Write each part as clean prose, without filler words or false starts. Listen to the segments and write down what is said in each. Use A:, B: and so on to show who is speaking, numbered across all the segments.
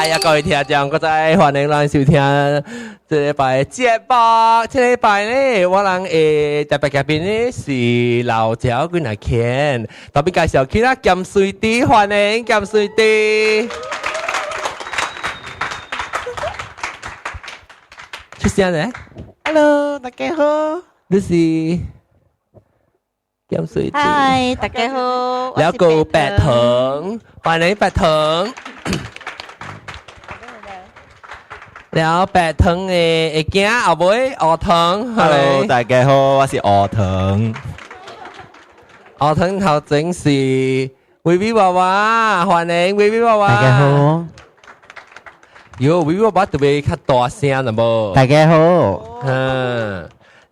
A: 呀，各位聽眾，我再歡迎咱收聽這禮拜的節目。這禮拜呢，我人特別嘉賓呢是老趙跟阿 Ken， 特別介紹佢啦，鹹水滴，歡迎鹹水滴。出聲咧
B: ，Hello， 大家好，
A: 你是鹹水滴。
B: Hi， 大家好，
A: แล้วก็白藤，歡迎白藤。แล้ว白藤嘅會驚後尾學藤
C: ，Hello， 大家好，我是學藤。
A: 學藤頭前是微微娃娃，歡迎微微娃娃。
D: 大家好。
A: 喲，微微娃娃特別較大聲啦噃。
D: 大家好。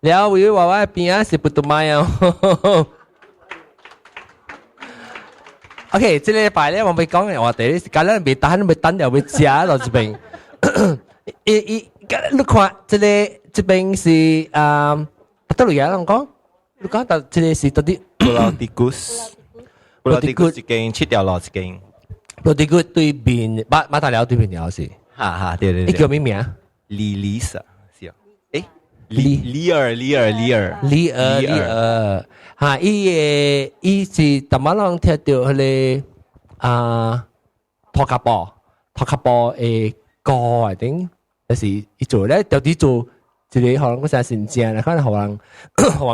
A: แล้ว微微娃娃邊啊是不讀麥啊。OK， 這禮拜咧我咪講嘅話題咧，今日未等又未食到這邊。你看這邊是得嚟嘢，我講，你講到這裡是到底
C: 布拉迪古斯一間，切掉落一間。
A: 布拉迪古斯對面，馬達寮對面了是。
C: 哈，對。
A: 你叫咩名？
C: 李莎是啊？誒，李爾。哈，伊是特馬浪聽到佢哋托卡波嘅歌嚟頂，有時伊做咧到底做一個可能嗰陣先正啦，可能學人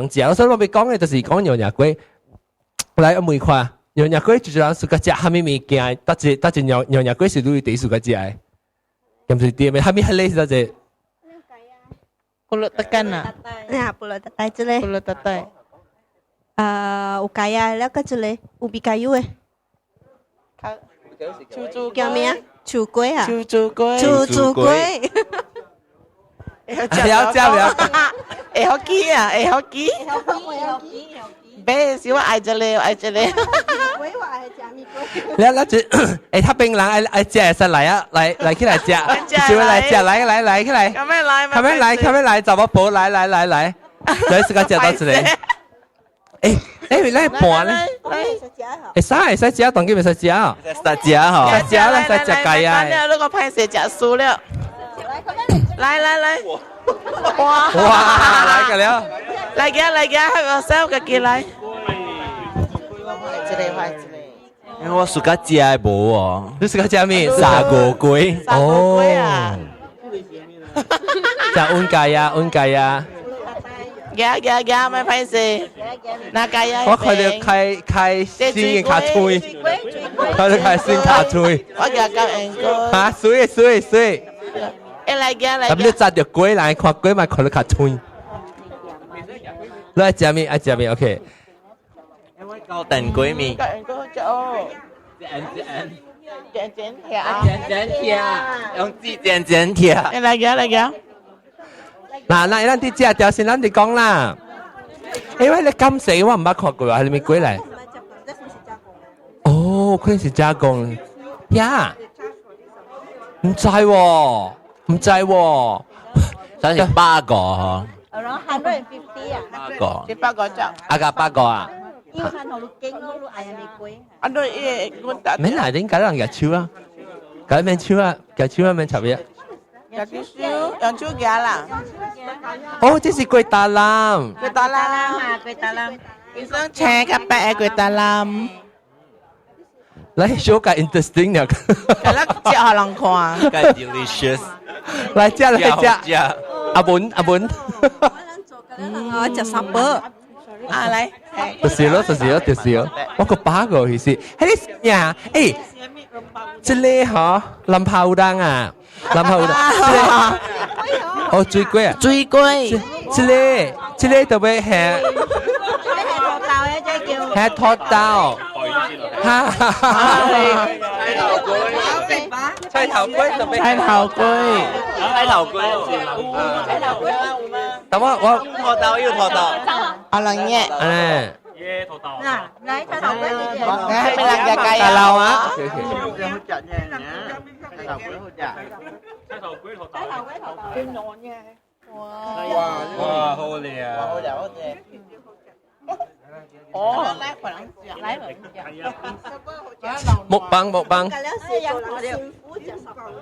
C: 正。所以我咪講嘅就是講羊肉粿，來問看羊肉粿最人暑假食蝦米物件？得隻羊肉粿是對第暑假食嘅，咁就啲咩蝦米係類似得隻。
B: pulut tekan ah.
E: Ya, pulut tatai cile.
B: Pulut tatai.
E: Ukayaแล้วก็cile ubi kayu Kêu咩啊？chuối quế hả?
B: Chuối quế.
E: Chuối quế.
B: Eo kia à? Eo kia. Bé xíu ai cho leo.
A: แล้วจะถ้าเป็นหลังไอ้เจ๊สันไหลอ่ะไหลขึ้นไหลเจ๊ช่วยไหลเจ๊ไหลขึ้นไหลทำไมไหลจับว่าโผล่ไหลเลยสกัดเจ๊到这里你盤咧？會使食，當然會使食啊！
C: 使食嗬，
A: 使食啦，使食雞啊！
B: 你個歹勢食輸了。來！哇！
A: 來個了！
B: 來嘅，我收個機來。
C: 因為我暑假食嘅無哦。
A: 你暑假食咩？
C: 砂鍋龜。
B: 哦。
A: 就溫雞啊！
B: 嘅，咪歹勢。那雞啊！
A: 我看到開先嘅卡吹，看到開先卡吹。
B: 我叫人個。
A: 嚇，水。
B: 來嘅。
A: 咁你摘條龜來看龜咪看到卡吹。你愛食咩？OK。
C: 高等閨蜜。剪條。
B: 來嘅。
A: 嗱，咱啲食條先，咱哋講啦。因為你咁死我唔捌看過啊，係咪鬼嚟？哦，佢是加工呀？唔知喎，
C: 算是8個嗬。
E: Around 150 ah.
B: 8個隻。
A: 8個啊？Yêu
E: han hồ lục kinh lu ayam kuih.
B: Ano ikut tak?
A: 咩嚟？點解人日超啊？解咩超啊？日超咩插嘢？
B: Yang juga lah.
A: Oh,這是龜大欖。
B: Kuih talam. Isang cek apa kuih talam?
A: 嚟 show 個 interesting 嘅。
B: Kalau cek orang kuah.
C: 太 delicious。
A: 嚟食。阿本。
E: 我食 supper.
B: Lai.
A: 就是咯。我個8個意思。係你呀？這裡嗬，林泡燈啊。哦，水龜啊！
B: 水龜，
A: 這裡特別係拖刀，菜頭龜特別。等我
C: 拖刀要拖刀。
B: 阿郎爺，Nah,
E: naik ke sampai ni dia.
B: Saya bilang dia kaya.
A: Kalau á.
C: Wow, holy à.
A: Mukbang.
E: Kalau si yang simpu je supper.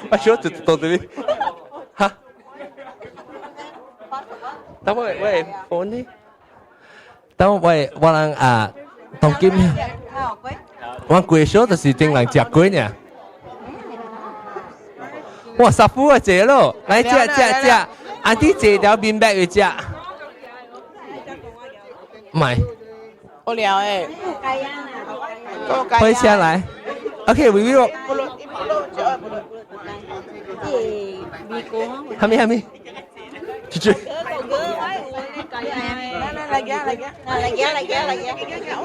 A: 我说到这里，哈，等喂phone đi，等喂我人啊，當今我貴少就是正人食貴呢。哇，十夫啊，謝咯，來食，阿啲謝條面白去食，唔係，
B: 我聊誒，
A: 可以下來。OK，微微，還沒，去追。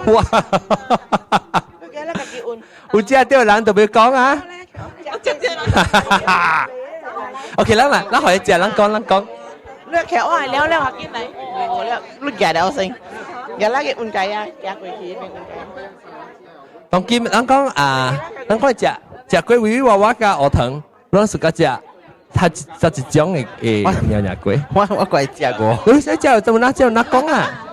A: 哇！有只對人特別講啊。OK，咱可以食，咱講。
B: Nước khéo ai léo léo học cái này. Léo lúc già đào sinh. Giờ lá cái un cày á, giá quỷ khí bên un cày.
A: 當今咱講咱可以食龜尾娃娃加學堂，咱是個食，它一種嘅鳥龜。
D: 我怪食過。
A: 你想食就哪講啊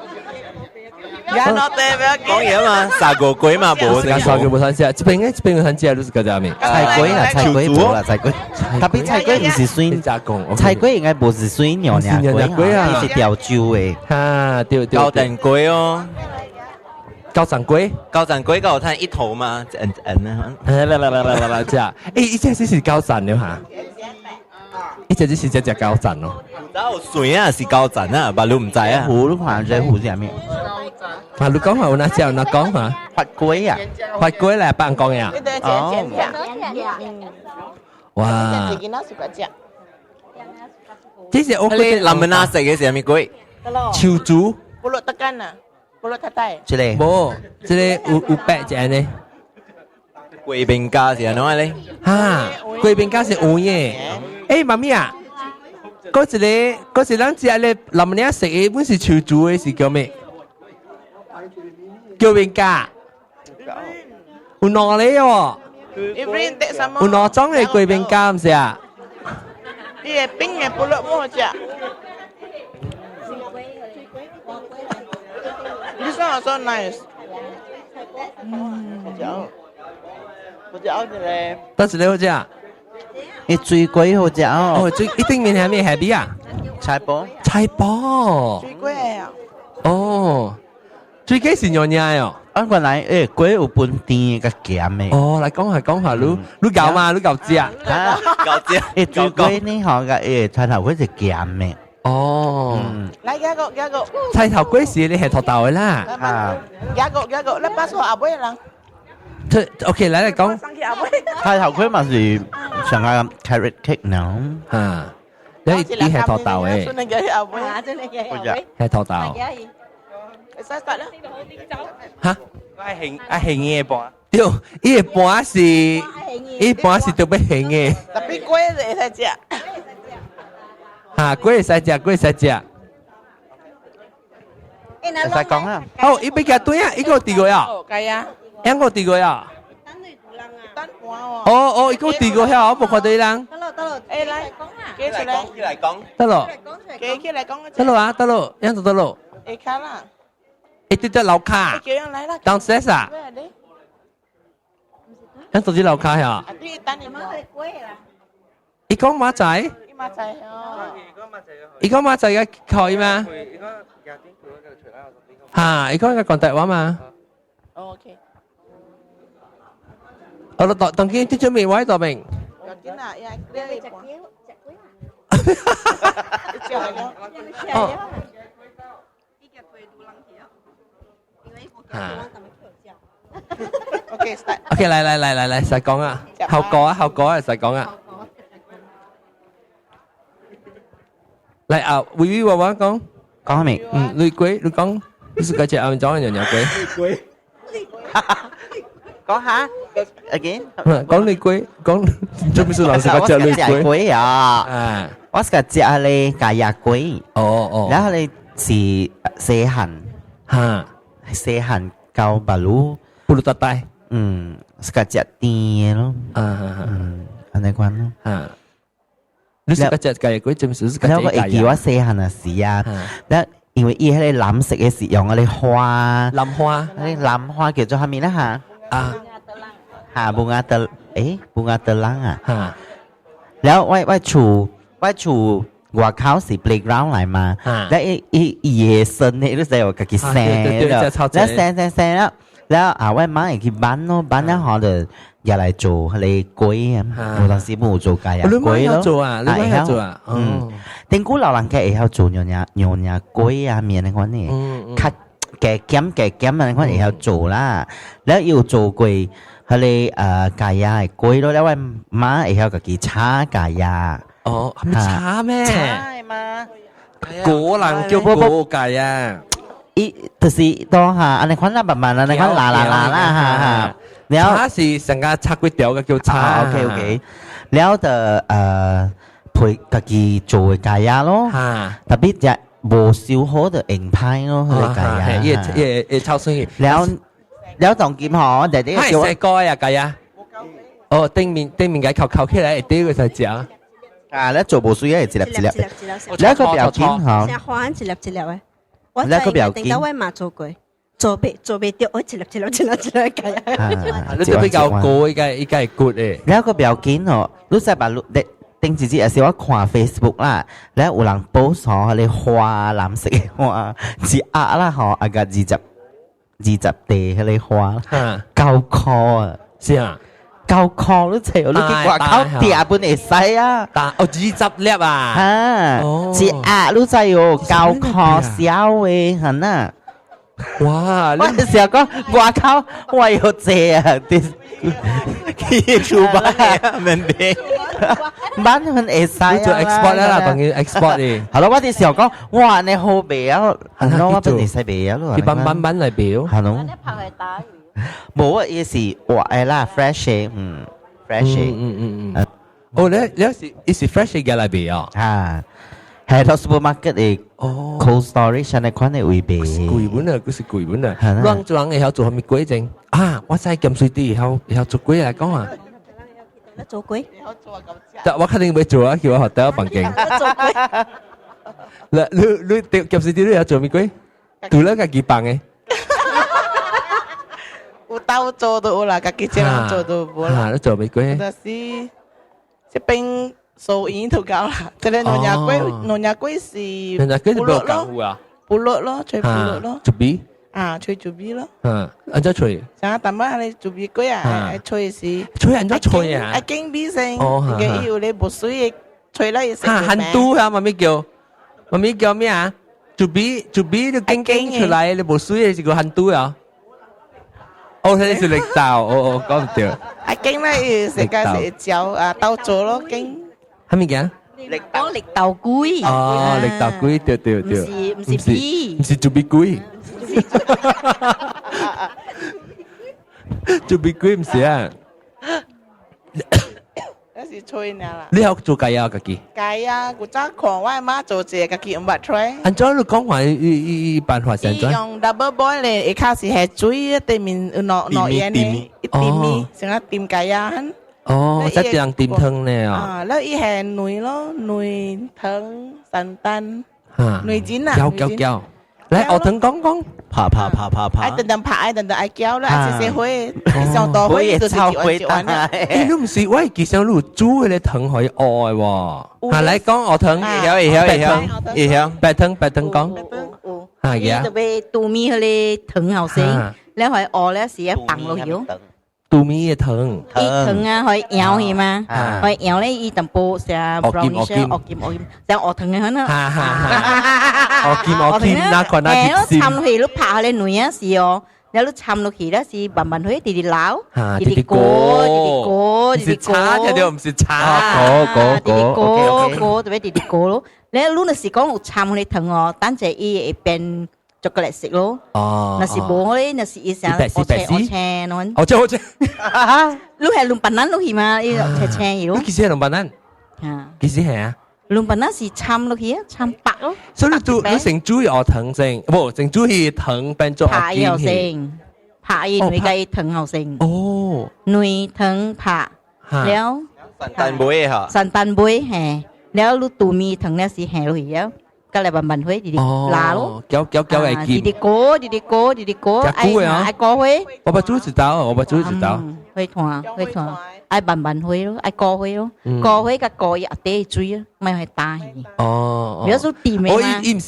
A: ？Giá
B: nó tê với
D: 講嘢嘛，砂鍋龜嘛冇。
A: 時間少叫冇想食，這邊有想食，你是個食咩？
D: 菜龜啦，菜龜冇啦，菜龜。特別菜龜唔是水，菜龜應該冇是水鳥龜啊，是吊酒嘅。
A: 哈，對。
D: 高等龜哦。
A: 高掌龜
D: 有睇一頭嘛，食。
A: 一隻是高掌了哈，一隻是隻高掌咯。
D: 有水啊，是高掌啊，但你唔知啊。湖你看這湖是咩？
A: 啊，你講下有哪隻有哪講嘛？
D: 發龜啊，
A: 發龜嚟幫講呀。哇！這是我
D: 你林文啊食嘅是咩龜？
A: 潮豬。
B: Pulut tekan ah. Pulut tatai.
D: 這裡
A: 冇，這裡有白隻呢。
D: 貴賓家是安怎咧？
A: 哈，貴賓家是有嘅。誒，媽咪啊，嗰時咱食咧，林文啊食嘅本是潮豬嘅是叫咩？叫邊家？有兩個喎。
B: Ibrin tak sama.
A: 有兩種嘅貴賓家唔是啊？
B: Dia pink yang pulut pun macam. This one also nice. Hijau je.
A: 得是你好食啊？
D: 你水龜好食哦。
A: 哦，最一定面係咩係邊啊？
D: 菜脯。
A: 菜脯。
B: 水龜啊。
A: 哦，最緊是娘娘哦。
D: 原來龜有本甜個鹹嘅。
A: 哦，嚟講下，你搞嘛？你搞食啊？
D: 搞食。水龜呢行個菜頭龜是鹹嘅。
A: 哦。
B: 來加個。
A: 菜頭龜是你係頭豆嘅啦。
D: 啊。
B: 加個，lepas ko aboy lang。
A: OK，嚟講。
D: 菜頭龜咪是上個 carrot cake 呢？
A: 嚇，你係頭豆嘅。係頭豆。嚇？
E: 係嘅噃。
A: 對，一般是特別興嘅。
B: Tapi kuih tak saja.
A: 嚇，龜使食。
D: 再講啦。
A: 哦，一邊嘅對啊，一個地個呀。
B: Kaya.
A: 兩個地個呀。
B: Tan puao.
A: 哦，一個地個呀，我冇看到人。
B: 來，給出來講。
A: 得咯，
B: 給來講。
A: 得咯啊，得咯，樣就得咯。
B: 看啦。
A: 一啲得樓卡。
B: 叫人來啦。
A: 當時啊。樣做啲樓卡呀。一個馬仔。一個馬仔嘅可以嗎？嚇，一個嘅講大話嘛。
B: OK。
A: 我當見啲準備位度明。哦。
B: OK start。
A: OK，嚟，實講啊，後果啊，實講啊。嚟啊，會話話講
D: 下未？
A: 女龜，你講，你是嗰隻暗裝嘅娘龜。
D: 講下 again。
A: 講女龜，講做咩事老是嗰隻女龜？
D: 龜啊！我是個隻咧假牙龜。
A: 哦。
D: 然後你是細漢，
A: 嚇，
D: 細漢到巴魯。
A: 布魯達帶。
D: 是個隻甜咯。安尼講咯。
A: 嚇。你是嗰隻假牙龜，做咩事？
D: แล้วก็เอกว่าเซฮันน่ะสิยาแล้ว因為伊迄個藍色嘅是用嗰啲花，
C: 藍花，
D: 嗰啲藍花叫做啥物啦嚇？
C: 啊，
D: 嚇bunga bunga telang 啊，
C: 嚇，
D: แล้วไว้處外口是 playground 嚟嘛，แล้ว夜深呢都就有自己聲แล้วแล้วไว้媽嚟去班咯，班แล้วเขา就入嚟做佢哋龜啊，有當時冇做雞啊，龜咯，
C: 做啊，你會做啊，
D: 定估老人家會曉做樣龜啊面嗰款呢，卡嘅減啊，款會曉做啦，แล้ว要做龜佢哋雞啊係龜咯，แล้วไว้媽會曉自己炒雞啊。
C: 哦，係咪叉咩？
D: ใช่嘛
C: 果人叫果雞啊！
D: 就是當下อันนี้คนละประมาณนั้นคนละฮะแล้ว
C: 叉是成個叉骨條嘅叫叉。
D: OK แล้วแต่配自己做嘅雞呀咯，特別就冇少好嘅硬派咯，佢嘅雞呀，
C: 也超水。
D: แล้ว當劍河弟弟
C: 叫細個呀雞呀。哦，對面嘅扣起來，第一個就食。
D: แล้ว做冇水係一粒，แล้ว個表演嗬，
F: 成花一粒嘅。我在定到位嘛做過，做未掉，我一粒計。
C: 你都比較高，依家係 good 嘅。
D: แล้ว個表演哦，รู้สึกว่า定自己有時我看 Facebook 啦，แล้ว有人 post 嗬，你花藍色嘅花，是壓啦嗬，阿個20地嗰啲花，9箍啊，
C: 是啊。
D: 9箍都齊，你啲掛口跌本嚟使啊！
C: 但20粒啊！
D: 嚇，是壓都齊哦，9箍小嘅係呐。
C: 哇！
D: 我時候講掛口，我要借啊啲，佢做乜嘢？明白？班佢會使啊！
C: 做 export 啦，當然 export 嘅。
D: 係咯，我啲時候講，哇！你好表，係咯，我本嚟使表咯。
C: 佢班嚟表。
D: 係咯。冇啊，也是活嘅啦 ，fresh 嘅，fresh 嘅。
C: 哦，你是 fresh 嘅嚟表
D: 啊？係到 supermarket 嘅 cold storage 嗰款嘅會俾。
C: 貴本啊，佢是貴本啊。人做人會曉做咩鬼症啊？我真係咁水啲，曉做鬼嚟講啊。
F: 做鬼？
C: 但我肯定會做啊，叫我學第一房間。你咁水啲都有做咩鬼？做咗個幾棒嘅。
B: 有兜做都有啦，自己這樣做都冇啦。
C: 你做咩鬼？
B: 但是這邊收銀都夠啦。這裡農業龜是部落咯，部落咯，吹部落咯。
C: 做邊？
B: 啊，吹做邊咯。
C: 安怎吹？
B: 像淡薄你做邊龜啊？吹是
C: 吹安怎吹啊？
B: 一經邊聲，嘅要你冇水吹啦，也是。
C: 很多啊，媽咪叫咩啊？做邊你經出來，你冇水係個很多啊。哦，睇你是力道，哦，講唔對。
B: 啊，經咧世界是教鬥做咯，經。
C: 係咪嘅？
F: 力鬥龜。
C: 哦，力鬥龜，對。
F: 唔是 B，
C: 唔是做邊龜。做邊龜唔是啊？
B: 嗰時吹呢啦。
C: 你有做雞啊？自己？
B: 雞啊，我早看我媽做這自己唔捌吹。
C: 安怎你講話伊辦法先怎？
B: 用 double boil 咧，一開始係水對面攞嘢呢，一點咪，成日點雞啊。
C: 哦，即係人點湯呢？
B: 啊，แล้วอี係餒咯，餒湯散蛋，餒剪啊，
C: 叫。嚟我等講。
D: 啪。
B: 愛等拍，愛等愛叫啦，愛食灰，上多灰就超灰蛋啊！
C: 你唔是我其實你煮嘅湯可以愛喎。係嚟講我湯，白湯講。係嘅。
F: 特別杜米嗰啲湯好食，แล้วหอยออแล้วสีปัง落去。
C: 杜米嘅湯。
F: 湯啊，可以搖去嘛？可以搖咧，伊淡薄成 brownish，惡劍，成鵝湯嘅很啊。惡劍，那個那啲線。摻落去，你拍下你女啊是哦，แล้ว你摻落去咧是慢慢去滴撈，滴過，
C: 叉嘅就唔是叉。
F: 過，特別滴過咯。แล้ว你是講有摻落去湯哦，等陣伊會變。巧克力色咯，那是冇咧，那是一成我車喏。
C: 我車，
F: 你係龍板蛋落去嘛？呢個車嘢。
C: 幾時係龍板蛋？幾時係啊？
F: 龍板蛋是摻落去啊，摻白咯。
C: 所以你成煮鵝湯先，唔成煮去湯變做
F: 拍又成，拍伊女嘅湯又成。
C: 哦，
F: 女湯拍，แล้ว
D: สันตันบุ้ยเหรอ
F: สันตันบุ้ยแห่แล้วลูกตูมีทั้งนี้สิแห่เลยแล้ว個嚟慢慢會啲拿咯，
A: 攪嚟煎，
F: 啲歌，愛過會，
A: 我不煮知道，
F: 會團，愛慢慢會咯，愛過會咯，過會個過一啲水啊，咪係大嘅。
A: 哦，
F: 比如說甜嘅嘛，
A: 伊唔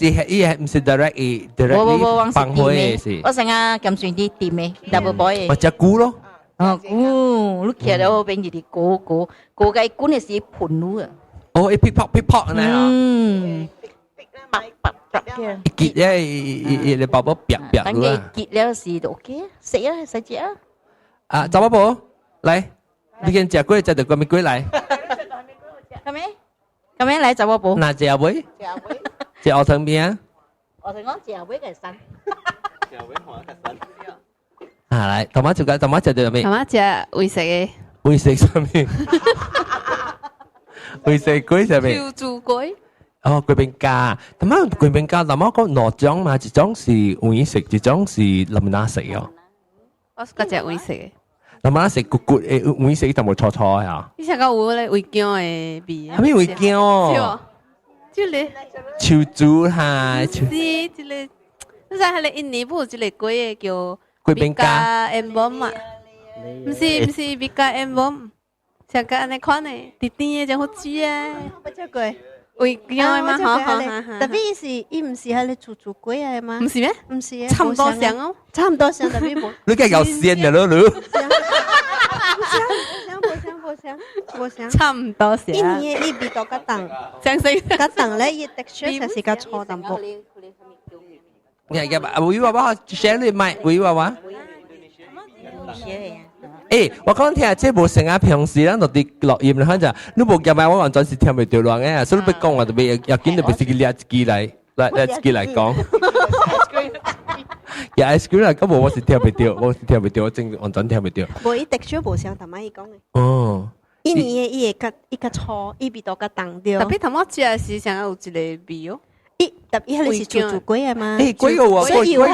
A: 是 directly 放會是，
F: 我成日咁算啲甜嘅，但係冇
A: 我只菇咯。
F: 你其實我變啲果嘅管係是盤路啊。
A: 哦，一 pick pop 呢啊。結咧，你包包扁扁
F: 等佢結了時就 OK， 食啊，食隻啊。
A: 啊，走寶，嚟，你見食龜，食到個咩龜嚟？
F: 咁樣嚟走寶。
A: 嗱，食龜，食鵝腸邊啊？
F: 我同講食龜嘅身。
A: 啊，嚟，同埋食到咩？
G: 同埋食會食嘅。
A: 會食上面。會食龜上面。
G: 潮州龜。
A: 哦，貴賓家，同埋貴賓家，同埋講兩種嘛，一種是會食，一種是林拿食哦。
G: 我是嗰隻會食嘅。
A: 林拿食骨誒，會食就冇錯錯呀。
G: 你食個有咧會姜嘅味啊？
A: 係咪會姜哦？
G: 即係
A: 潮州嚇，
G: 是即係，你睇係你印尼部即係龜嘅叫
A: 貴賓家
G: embom 嘛？唔是別家 embom，食個安尼款嘅，甜甜嘅就好煮啊。
H: 不隻龜。
G: 會姜嘛？好，
H: 特別伊唔是係你煮龜啊嘛？
G: 唔是咩？
H: 唔是啊，
G: 差唔多像哦，
H: 差唔多像特別冇。
A: 你梗係有鮮嘅咯，你。
H: 冇像，
G: 差唔多像。
H: 伊年伊味道較重，
G: 相似。
H: 較重咧，伊 texture 就是較粗淡薄。
A: 你係嘅，會話話 share 你買會話話。誒，我講聽即係冇成日平時咱落啲錄音咧，就你冇夾埋我完全是聽唔到亂嘅，所以你講話特別要緊特別是佢列自己嚟講。呀，ice cream 咁我是聽唔到，我真完全聽唔到。
H: 無伊 texture 無像頭先伊講嘅。
A: 哦。
H: 伊年伊會較粗，伊味道較重啲。
G: 特別頭先食時想有一個味哦。
H: 特別係你是煮龜啊嘛？
A: 誒，龜個喎，
H: 所以有係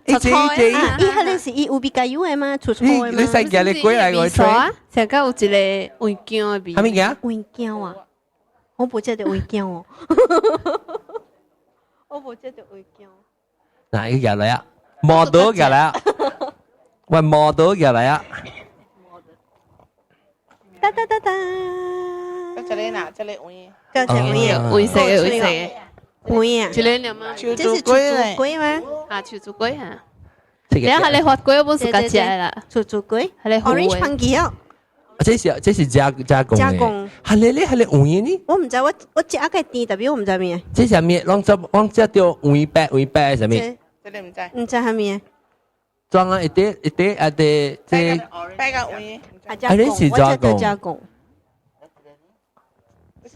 H: 你 texture 啊嘛？
A: 伊
H: 係你是伊有比較油嘅嘛？粗粗嘅嘛？
A: 你細嘅你龜嚟我吹。
G: 食個有一個味姜嘅味。
A: 係咪嘅？
H: 味姜啊！我冇食到味姜哦。我冇食到味姜。
A: 嗱，依個嚟啊，磨到嘅啦，喂，磨到嘅嚟啊。
H: 噠噠噠噠。
B: 這裡哪？這裡會。
G: 會食嘅。
H: 會啊！
G: 這裡了嗎？
H: 這是潮州龜嗎？
G: 啊，潮州龜啊！你係你學龜本是個隻啦，
H: 潮州龜
G: 係你
H: Orange Punky 啊！
A: 這是加工嘅，係你換嘅呢？
H: 我唔知，我食個甜，特別我唔知咩。
A: 這是咩？啷只掉換白係咩？
B: 這裡唔知。
H: 唔知係咩？
A: 裝啊一啲啊啲即
B: 白個換。
H: 加工。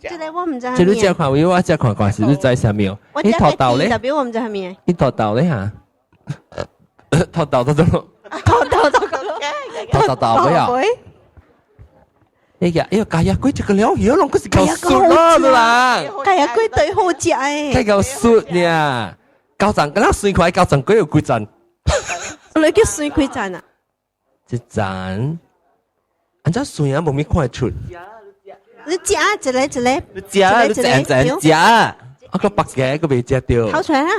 H: 這個我唔知係咩。
A: 這你只看位，我只看是你在上面。你頭豆咧？
H: 特別我唔知係咩。
A: 你頭豆咧嚇？頭豆都咗。頭豆咩啊？呢個咖椰龜這個料嘢，啷個是夠酸啦？
H: 咖椰龜最好食誒。
A: 係夠酸呀！夠陣，咁酸塊夠陣，佢有幾陣？
H: 你叫酸幾陣啊？
A: 一陣，按照酸啊，冇咩看得出。
H: 你食一個，
A: 食，我個白嘅個未食到。
H: 掏出來啦！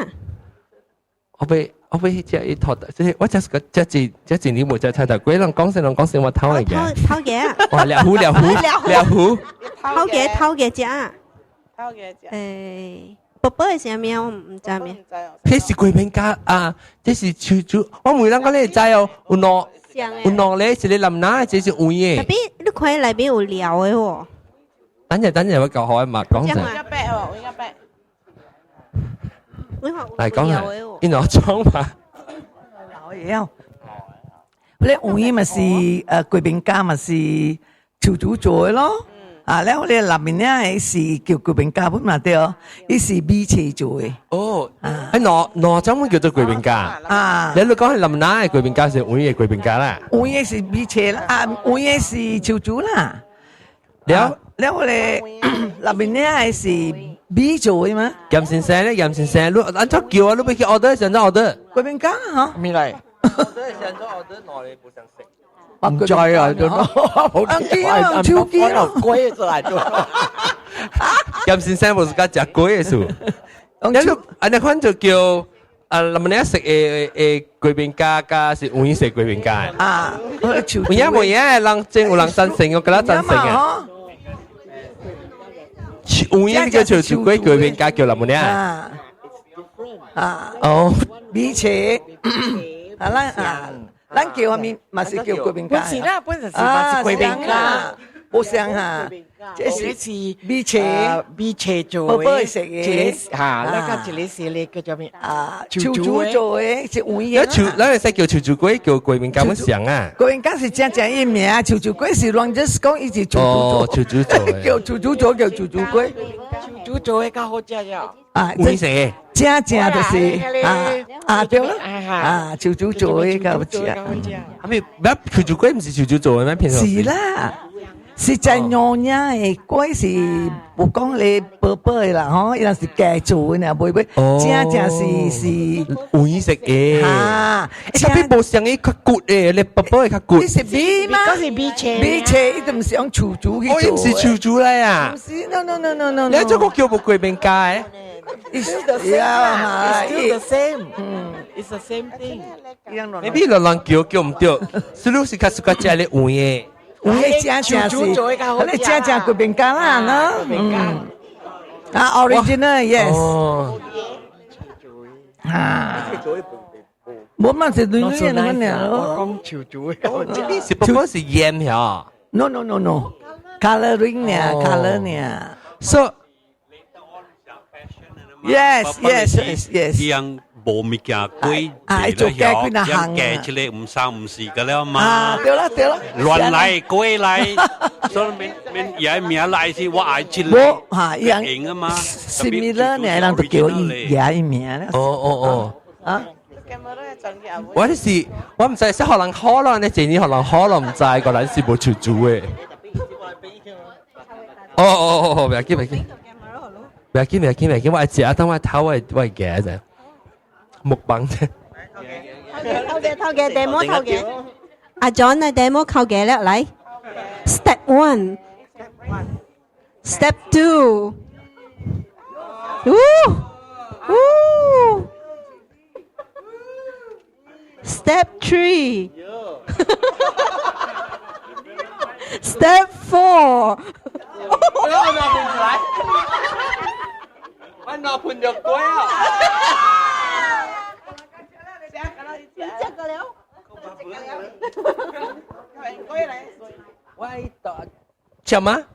A: 我俾食一坨，即係我只個只你冇只睇頭，鬼人講聲我偷嚟嘅。
H: 偷嘅。
A: 哇！撩虎，
H: 偷嘅食。寶寶係食咩？我唔知咩。
A: 這是貴賓家啊！這是潮州，我每人講你知哦，有兩咧是你淋哪，這是有嘅。
H: 特別你看內邊有料嘅喎。
A: 等陣我教學嘛，講陣。嚟講下，邊度裝嘛？
I: 料，你烏衣咪是貴賓家咪是潮州做嘅咯。啊，然後你南面咧是叫貴賓家本嘛對哦，伊是米切做嘅。
A: 哦，喺哪種叫做貴賓家？啊，你講係林哪嘅貴賓家，是烏衣嘅貴賓家啦。
I: 烏衣是米切啦，啊，烏衣是潮州啦。然後咧，南面咧是米做嘅嘛。
A: 任先生，你按照叫啊，你俾佢 order 上咗 order。
I: 貴賓家嚇。
B: 咩嚟
A: ？order 上咗 order，我哋冇想食。
I: 唔在啊，都好奇怪，超級咯，
B: 龜就嚟咗。
A: 金先生冇自家食龜嘅數，安尼款就叫咱們咧食誒龜苓加加是有影食龜苓加啊，有影冇影人真有人贊成，我覺得贊成啊。有影叫潮州龜龜苓加叫咱們咧哦，
I: 米切咱叫下面嘛是叫龜苓加，
B: 本身是龜苓加。
I: 冇聲啊！
B: 這是
I: 米切做嘅，食嘅
B: 嚇，那個這裡是你叫做咩啊？
I: 潮州做嘅，食烏嘢。
A: 咱係叫潮州龜，叫龜苓加乜聲啊？
I: 龜苓加是正一名，潮州龜是亂just講一直潮州做，叫潮州做叫潮州龜，
B: 潮州做嘅較好食呀。
I: 啊，
A: 烏食，
I: 正就是對啦，潮州做嘅較好食。
A: 啊咪，潮州龜唔是潮州做嘅咩？平常
I: 是啦。實在娘娘嘅龜是冇講你寶寶啦，嗬，伊人是家做嘅，唔會正是
A: 有意食嘅。啊，特別冇上啲較骨嘅，你寶寶係較骨。
I: 你是米嗎？
B: 嗰是米切，
I: 米切一定唔是用潮州去做。
A: 我唔是潮州嚟啊。
I: 唔是 ，no。
A: 你做個叫冇龜苓加嘅。
B: It's still the same. It's the same thing.
A: Maybe 人叫唔對，所以是較屬個食你有嘅。
I: 我哋正是，我哋正龜苓加啦，original yes，冇乜是對對那個呢，
B: 我講潮州嘅，
A: 是不過是鹽呀
I: ，no，coloring 呢 ，color 呢
A: ，so
I: yes，
J: 無物件龜嚟了，樣夾起嚟唔三唔四嘅了嘛。
I: 啊，對啦，
J: 亂嚟龜嚟，所以免也名嚟是我愛吃嚟，
I: 嚇，
J: 贏啊嘛。
I: similar 呢，人都叫也名咧。
A: 哦，啊，我唔知識學人好咯，你前年學人好咯，唔知個人是冇潮州嘅。哦，唔要緊，我係食，等我頭我係夾啫。木棒啫，
H: 偷嘅 demo 偷嘅，阿 John 嘅 demo 偷嘅咧，嚟 Step 1 Step 2 Step 3 Step 4
A: 我拿盤肉龜啊！什麼？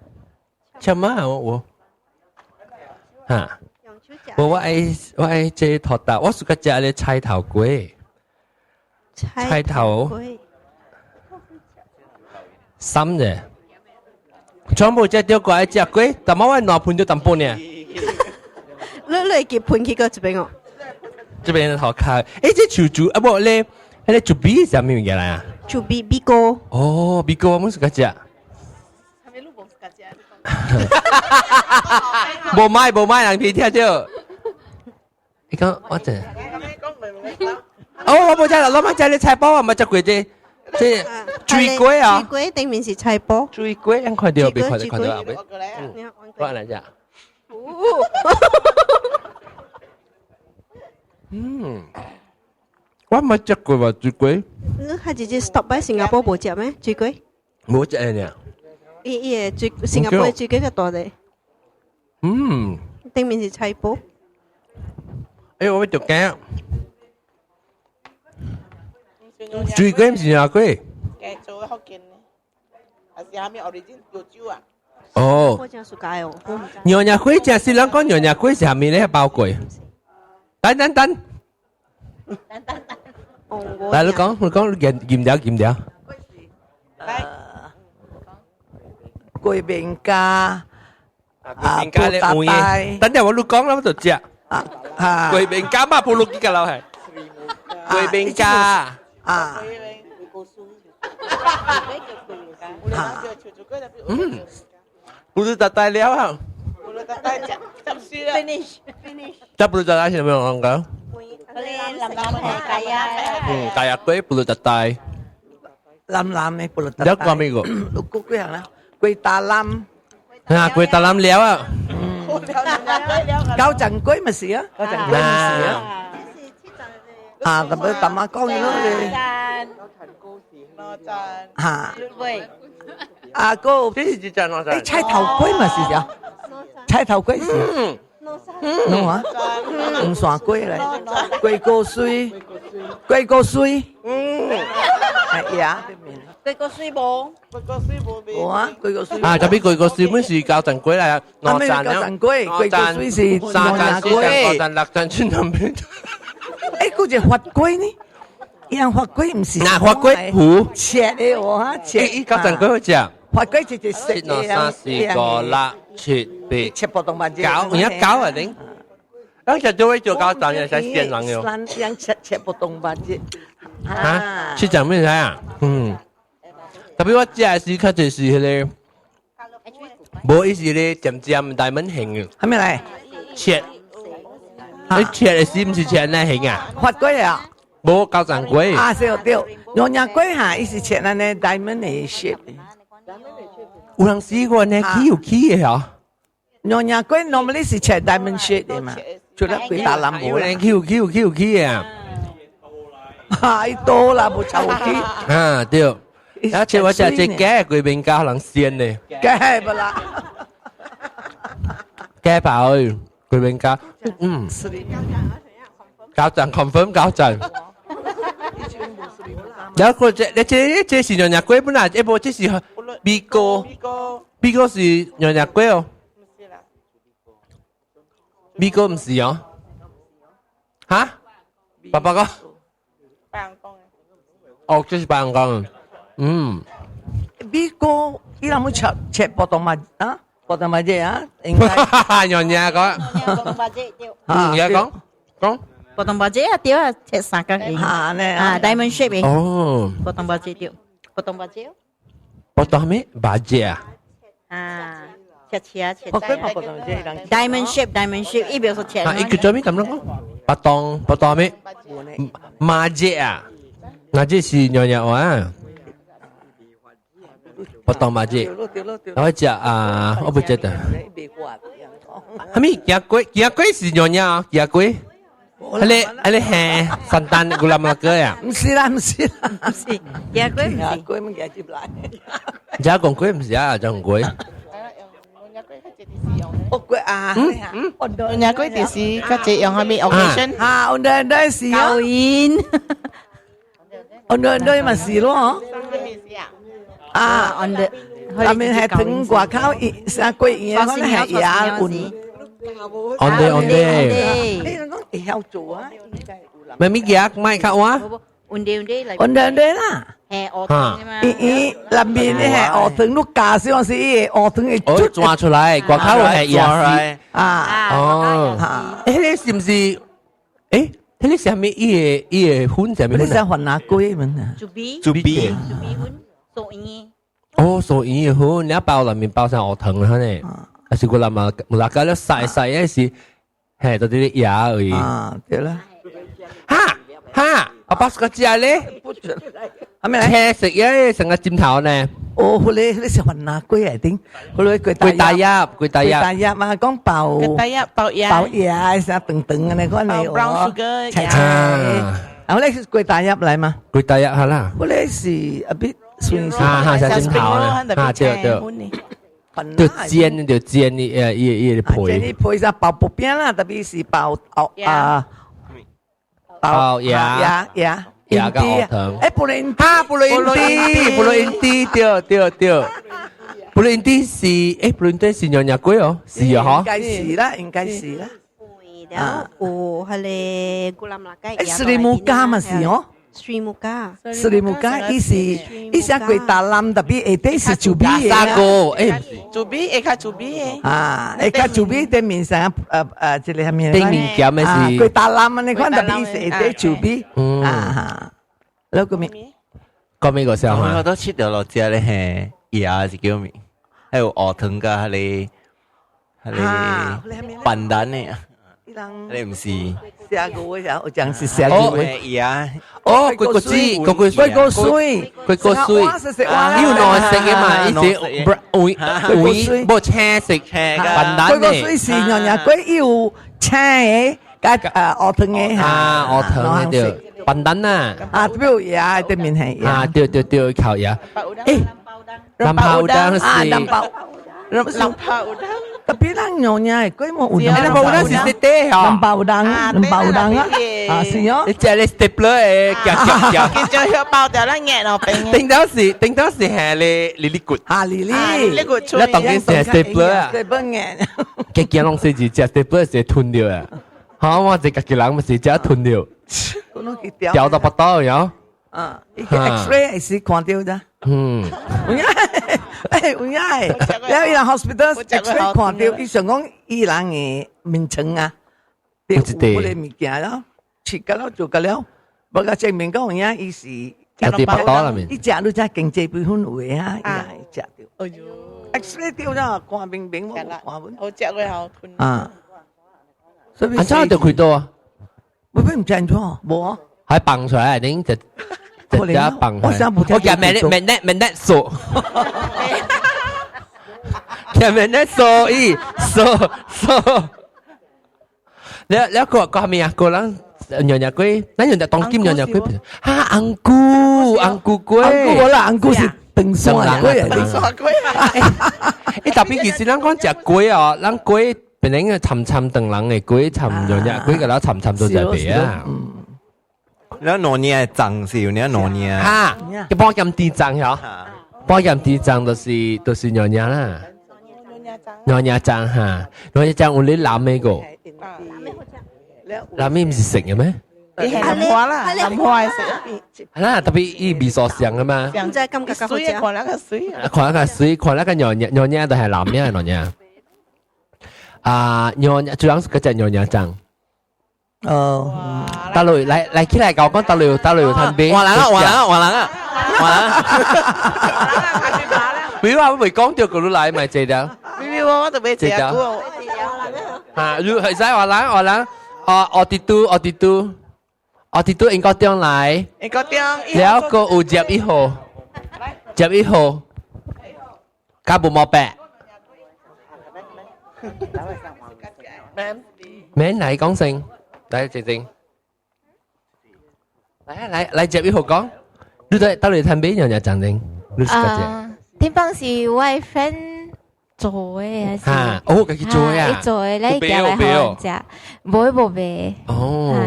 A: 我愛這頭大，我是個食咧菜頭龜，菜頭三隻，全部只掉過來隻龜，但係我拿盤就淡薄呢。
H: 你結盤結個這邊哦。
A: 這邊好看，這潮州啊不咧，那竹鼻是咩嘢嚟啊？
H: 竹鼻鼻哥。
A: 哦，鼻哥我們是個食。冇買，人哋聽到。你講我真。哦，我冇食啦，我冇食你菜包啊，冇食過這水龜啊。
H: 水龜頂面是菜包。
A: 水龜，你看到未？看到啊？我嚟食。我冇食過喎水龜。
H: 你係直接 stop 喺新加坡冇食咩？水龜？
A: 冇食嘅。
H: 伊個新加坡嘅水龜較大隻。頂面是菜包。
A: 我要條頸。水龜唔是nhà龜。
B: 嘅做福建嘅，係下面我哋先做蕉啊。
A: 哦。
H: 我真係解哦。
A: nhà龜正是兩個nhà龜是下面咧包龜。等。嚟你講驗掉。
I: 龜苓加，
A: 龜苓加咧冇嘢。等陣我講啦，我就知。龜苓加嘛，布魯基嘅樓係。龜苓加。布魯特大料啊。
B: Finish。
A: Chắc布魯特大係咪講講？kaya kuih pulut tatai.
I: Lam ni pulut tatai.
A: Dak kami ko.
I: Lukuk yang lah. Kuih talam.
A: Ha, kuih talam liao ah.
I: 高陣龜咪是啊，高陣龜咪是啊。啊，特別大媽講嘅咯，嚇。啊個，
A: 這是真咯，
I: 誒菜頭龜咪是啊，菜頭龜是。喏啊，唔算龜嚟，龜個水，龜個水。係呀。
F: 龜個水冇，
I: 冇啊，龜個水。
A: 啊，這邊龜個水本是高陣龜嚟啊，
I: 我站高陣龜，龜個水是
A: 三站四站五站六站七站八站。
I: 誒，嗰隻發龜呢？樣發龜唔是？
A: 嗱，發龜糊
I: 切嘅喎嚇，切。
A: 誒，高陣龜好食。
I: 發龜直直食
A: 嘅。三四個六七八
I: 切波動物啫。
A: 九，而家九啊頂。當時都會做高陣嘅，使線人嘅。
I: 樣切波動物啫。
A: 嚇，七站咩睇啊？嗯。特別我食嘅時較就是迄個，無意思咧，漸漸大蚊型嘅。
I: 係咩嚟？
A: 切。你切嘅時唔是切那型啊？
I: 發龜啊？
A: 無高陣龜。
I: 啊，對對，牛肉龜嚇，伊是切那呢大蚊嘅 shape。
A: 有人試過呢？起有起嘅嗬？
I: 牛肉龜 normally 是切大蚊 shape 嘅嘛？除咗龜大藍冇啦。
A: 起有起啊！
I: 太多啦，冇臭雞。
A: 啊對。而且我食隻雞貴賓家可能鮮咧。
I: 雞不啦？
A: 雞爆貴賓家，高陣 confirm 高陣。有個這是牛肉龜本來，一部這是米糕是牛肉龜哦。米糕唔是哦。嚇？爸爸講。哦，這是白羊公。
I: 米糕，伊有冇切波動物啊？波動物啫啊？應該。
A: 牛肉講。而家講。
F: 波動巴姐啊，掉啊，切三角形啊，diamond shape 嘅。
A: 哦。
F: 波動巴姐掉，波動巴姐。
A: 波動咩？巴姐啊。
F: 啊，切。diamond shape，伊表示切。
A: 啊，伊叫做咩咁樣講？波動咩？馬姐啊，馬姐是牛肉啊。波動馬姐，我食啊，我不記得。係咪？雞龜是牛肉，雞龜。你係聖誕古蘭馬哥呀？
I: 唔是啦，
F: 雞龜唔是，
I: 龜唔記接嚟。
A: 只講龜唔是啊，只講龜。
I: 哦龜啊，
B: 牛肉龜電視佢這樣係咪 occasion？
I: 啊，我哋是
F: 教演，
I: 我哋咪是咯。啊，我哋下面係蘋果烤啥龜嘢，可能係牙換。
A: on day，
I: 你要做啊？
A: 咪咪嘢咪靠啊
F: ？on day
I: 啦。
F: 係鵝湯嘛？
I: 入面咧係鵝湯，碌架先是鵝湯嘅
A: 捽抓出嚟，掛靠係嘢
I: 啊。
A: 哦，你是唔是？誒，你是咪伊個粉係咪？
I: 你是混哪龜們啊？
A: 豬鼻
F: 粉，素煙。
A: 哦，素煙嘅粉，你一包入面包上鵝湯啦，呢？還是個喇嘛家咧曬一時，係到啲牙而已。
I: 啊，對啦。
A: 哈，我包個隻咧，
I: 係咪咧？
A: 食嘢成個尖頭呢？
I: 哦，你食雲南龜嚟頂，佢
A: 龜大鴨
I: 嘛，講爆鴨，成頓頓嘅你講你
B: brown sugar，
I: 然後咧龜大鴨嚟嘛？
A: 龜大鴨係啦。
I: 嗰啲是一啲算
A: 成尖頭咧，對。就煎你皮，
I: 煎啲皮就爆薄邊啦，特別是爆
A: 鴨個鵝湯。
I: 誒，布倫迪，
A: 對，布倫迪是布倫迪是牛肉龜哦，是啊嗬。
I: 應該是啦。
H: 啊，有係咧古蘭拉雞。
I: 斯里姆加嘛是哦。
H: 斯里姆
I: 加，伊是龜大欖特別下底是豬鼻嘅。
A: 沙哥，
B: 豬鼻，下卡豬鼻嘅。
I: 啊，下卡豬鼻對面上即係咩？
A: 對面夾咩事？
I: 龜大欖啊，你看特別是下底豬鼻。啊，嗰個咩？
A: 講咩個笑話？
D: 我都切掉落只咧係牙是叫咩？還有鵝湯噶，係笨蛋嘅。你唔是？
I: 下個我有講是下個
D: 牙。
A: 哦，龜個水，
I: 龜個水，
A: 要耐食嘅嘛，依隻
C: 會冇青色笨蛋
I: 佢個水是娘娘龜要青嘅，加鵝湯嘅
C: 啊，鵝湯嘅對，笨蛋啊，
I: 啊，表呀對面係
C: 啊，對靠呀，誒，南泡udang
I: 啊，
C: 是，
I: 南泡udang。Tapi lang nyonya kau mau udang.
C: Nampak udang si sete ha.
I: Nampak udang ah. Ah siyo.
C: Jadi stapler kiak.
B: Kita hidup bao dah lah ngek no pengen.
C: Ting đó是係你骨。
B: 你骨出。
C: 你當然是 stapler 啊。
I: stapler ngek.
C: 佢見攏是只 stapler 是吞掉啊。嚇我自己人咪是只吞掉。掉到不到呀。
I: 啊，一個 X-ray 係是看到的。
C: 嗯。
I: 有影，了伊人 hospital X-ray 看到，伊想講伊人嘅面層啊，有嗰啲物件咯，切個咯做個了，不過證明講有影伊是
C: 有啲不多啦面，
I: 伊食到只經濟部分有嘅啊，伊係食到。哎呦 ，X-ray 掉咗，看明明冇看本。
B: 好食佢好吞。
I: 啊，所以。
C: 安怎就開到啊？
I: 會唔會唔清楚？冇啊。
C: 係崩出來，頂就。我叫咩數，叫咩數伊數，你個係咩啊？個人娘龜，咱用隻當金娘龜，哈紅菇龜，
I: 我啦紅菇是冰霜龜，
B: 冰霜龜啊！
C: 誒特別其實咱講隻龜哦，咱龜本來個沉長人嘅龜，沉娘龜個啦沉到就係啊。
K: แล้วหนอนเนี่ยจังสิอยู่เนี่ยหนอนเนี่ย
C: ฮะจะป้อนยำตีจังเหรอป้อนยำตีจัง就是娘娘啦娘娘จังฮะ娘娘จัง我哋南美個南美唔是食嘅咩
B: 你係南花啦南花係食
C: 係啦特別依味所上嘅嘛
B: 上真係咁嘅水看那個水
C: 看那個水看那個娘娘都係南面嘅娘娘啊娘娘最緊嗰隻娘娘จังตะลุยไล่ขี้ไรเก่าก็ตะลุยทันเบ้
K: ว่าแล้ว
C: วิวว่าไม่講掉個路來咪借掉
B: วิวว่าตัวเบ借啊
C: 啊如係使話啦我跌都應該將來แล้วก็อุจับอีโหกาบุมอแปะแม่ไหน講聲嚟靜靜，嚟接一號講，你對到底睇邊樣嘢暫定？
L: 點幫是我 friend 做嘅還是？
C: 嚇，哦，自己做呀？
L: 伊做嘅，你夾來好食，冇賣。哦，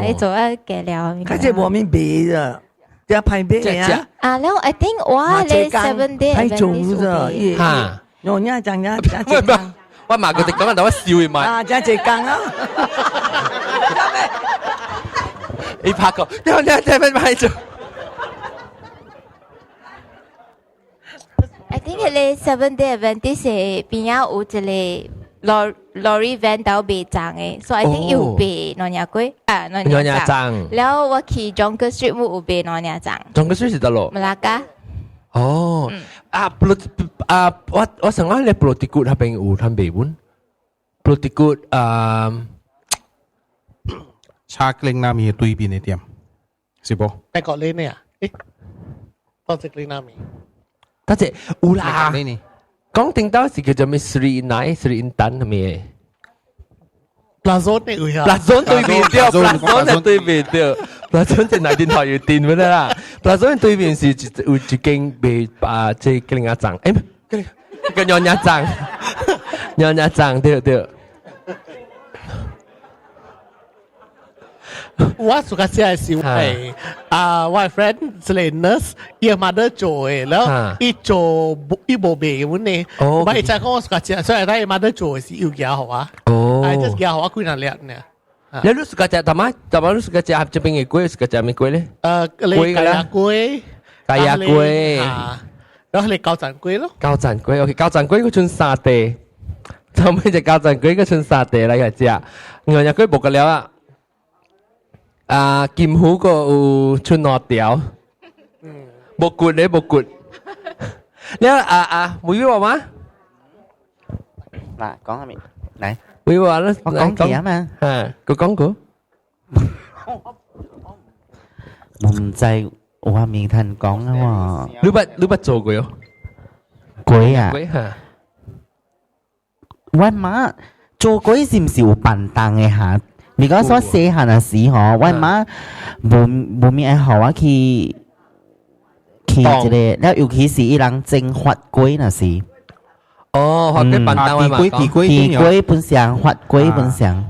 L: 伊做啊夾了。
I: 佢只冇面賣的，只派賣啊。
L: 啊，然後 I think 我咧 7 day
I: 係做嘅，
C: 嚇，
I: 我呢陣間。
C: 我罵佢哋講緊，但我笑唔埋。
I: 啊，真係講啊！
C: 你拍過，你咩買做
L: ？I think 佢哋7 day Adventist 係邊啊有一個lorry van 到賣粽嘅，所以 I think 要賣娘娘龜啊娘娘粽。然後我去 Jonker Street 有賣娘娘粽。
C: Jonker Street 是得咯。
L: 馬拉加。
C: 哦，我想講你 Plotikut 係邊有攤賣本 ？Plotikut
M: ชาเกรงนามีตุยปีในเตียมสิบ
N: แต่ก่อนเล่นเนี่ยตอนจะเกรงนามี
C: 多謝有啦，講定到是叫做咩 3 night 3 in 等係咪？
N: Plazon 呢會啊
C: ？Plazon 對面對 ，Plazon 係對面對 ，Plazon 就係電台要電嗰啲啦。Plazon 對面是有一間賣即係叫人家粽，誒，叫娘娘粽，娘娘粽對。
N: ว่าสุขภาพสิวไอ้ว่าเฟรนด์สเลนเนอร์สเยี่ยมมาเดอร์โจแล้วอีโจอีโบเบวันนี้ไม่ใช่ก็สุขภาพ所以ได้มาเดอร์โจสิอยู่กี่หรอวะไอ้จะกี่หรอวะคุยนั่นแหละเนี่ย
C: แล้วรู้สึกจะทำไมรู้สึกจะจะเป็นไงกุ้ยรู้สึกจะไม่กุ้ยเลย
N: เลยกายกุ้ยแล้วเลยเกาจันกุ้ยแล้ว
C: เกาจันกุ้ยโอเคเกาจันกุ้ยก็ชุนซาเต้ทำไมจะเกาจันกุ้ยก็ชุนซาเต้อะไรกันจ้ะเงินยังกุ้ยบอกกันแล้ว啊，金虎個有出辣條，冇骨咧冇骨。你每位話嗎？
D: 嗱，講下面，嚟。
C: 每位話咧，
D: 我講嘢啊嘛。
C: 係，佢講過。
D: 我唔制，我未聽講啊喎。
C: 你不做過喲？
D: 鬼啊！
C: 鬼嚇。
D: 我媽做鬼是唔是有笨蛋嘅嚇？如果說細漢嘅時候，我媽冇咩好啊去一個，แล้ว尤其是伊人整法鬼那是。
A: 哦，法鬼笨蛋嘅嘛，
D: 地鬼本上，法鬼本上，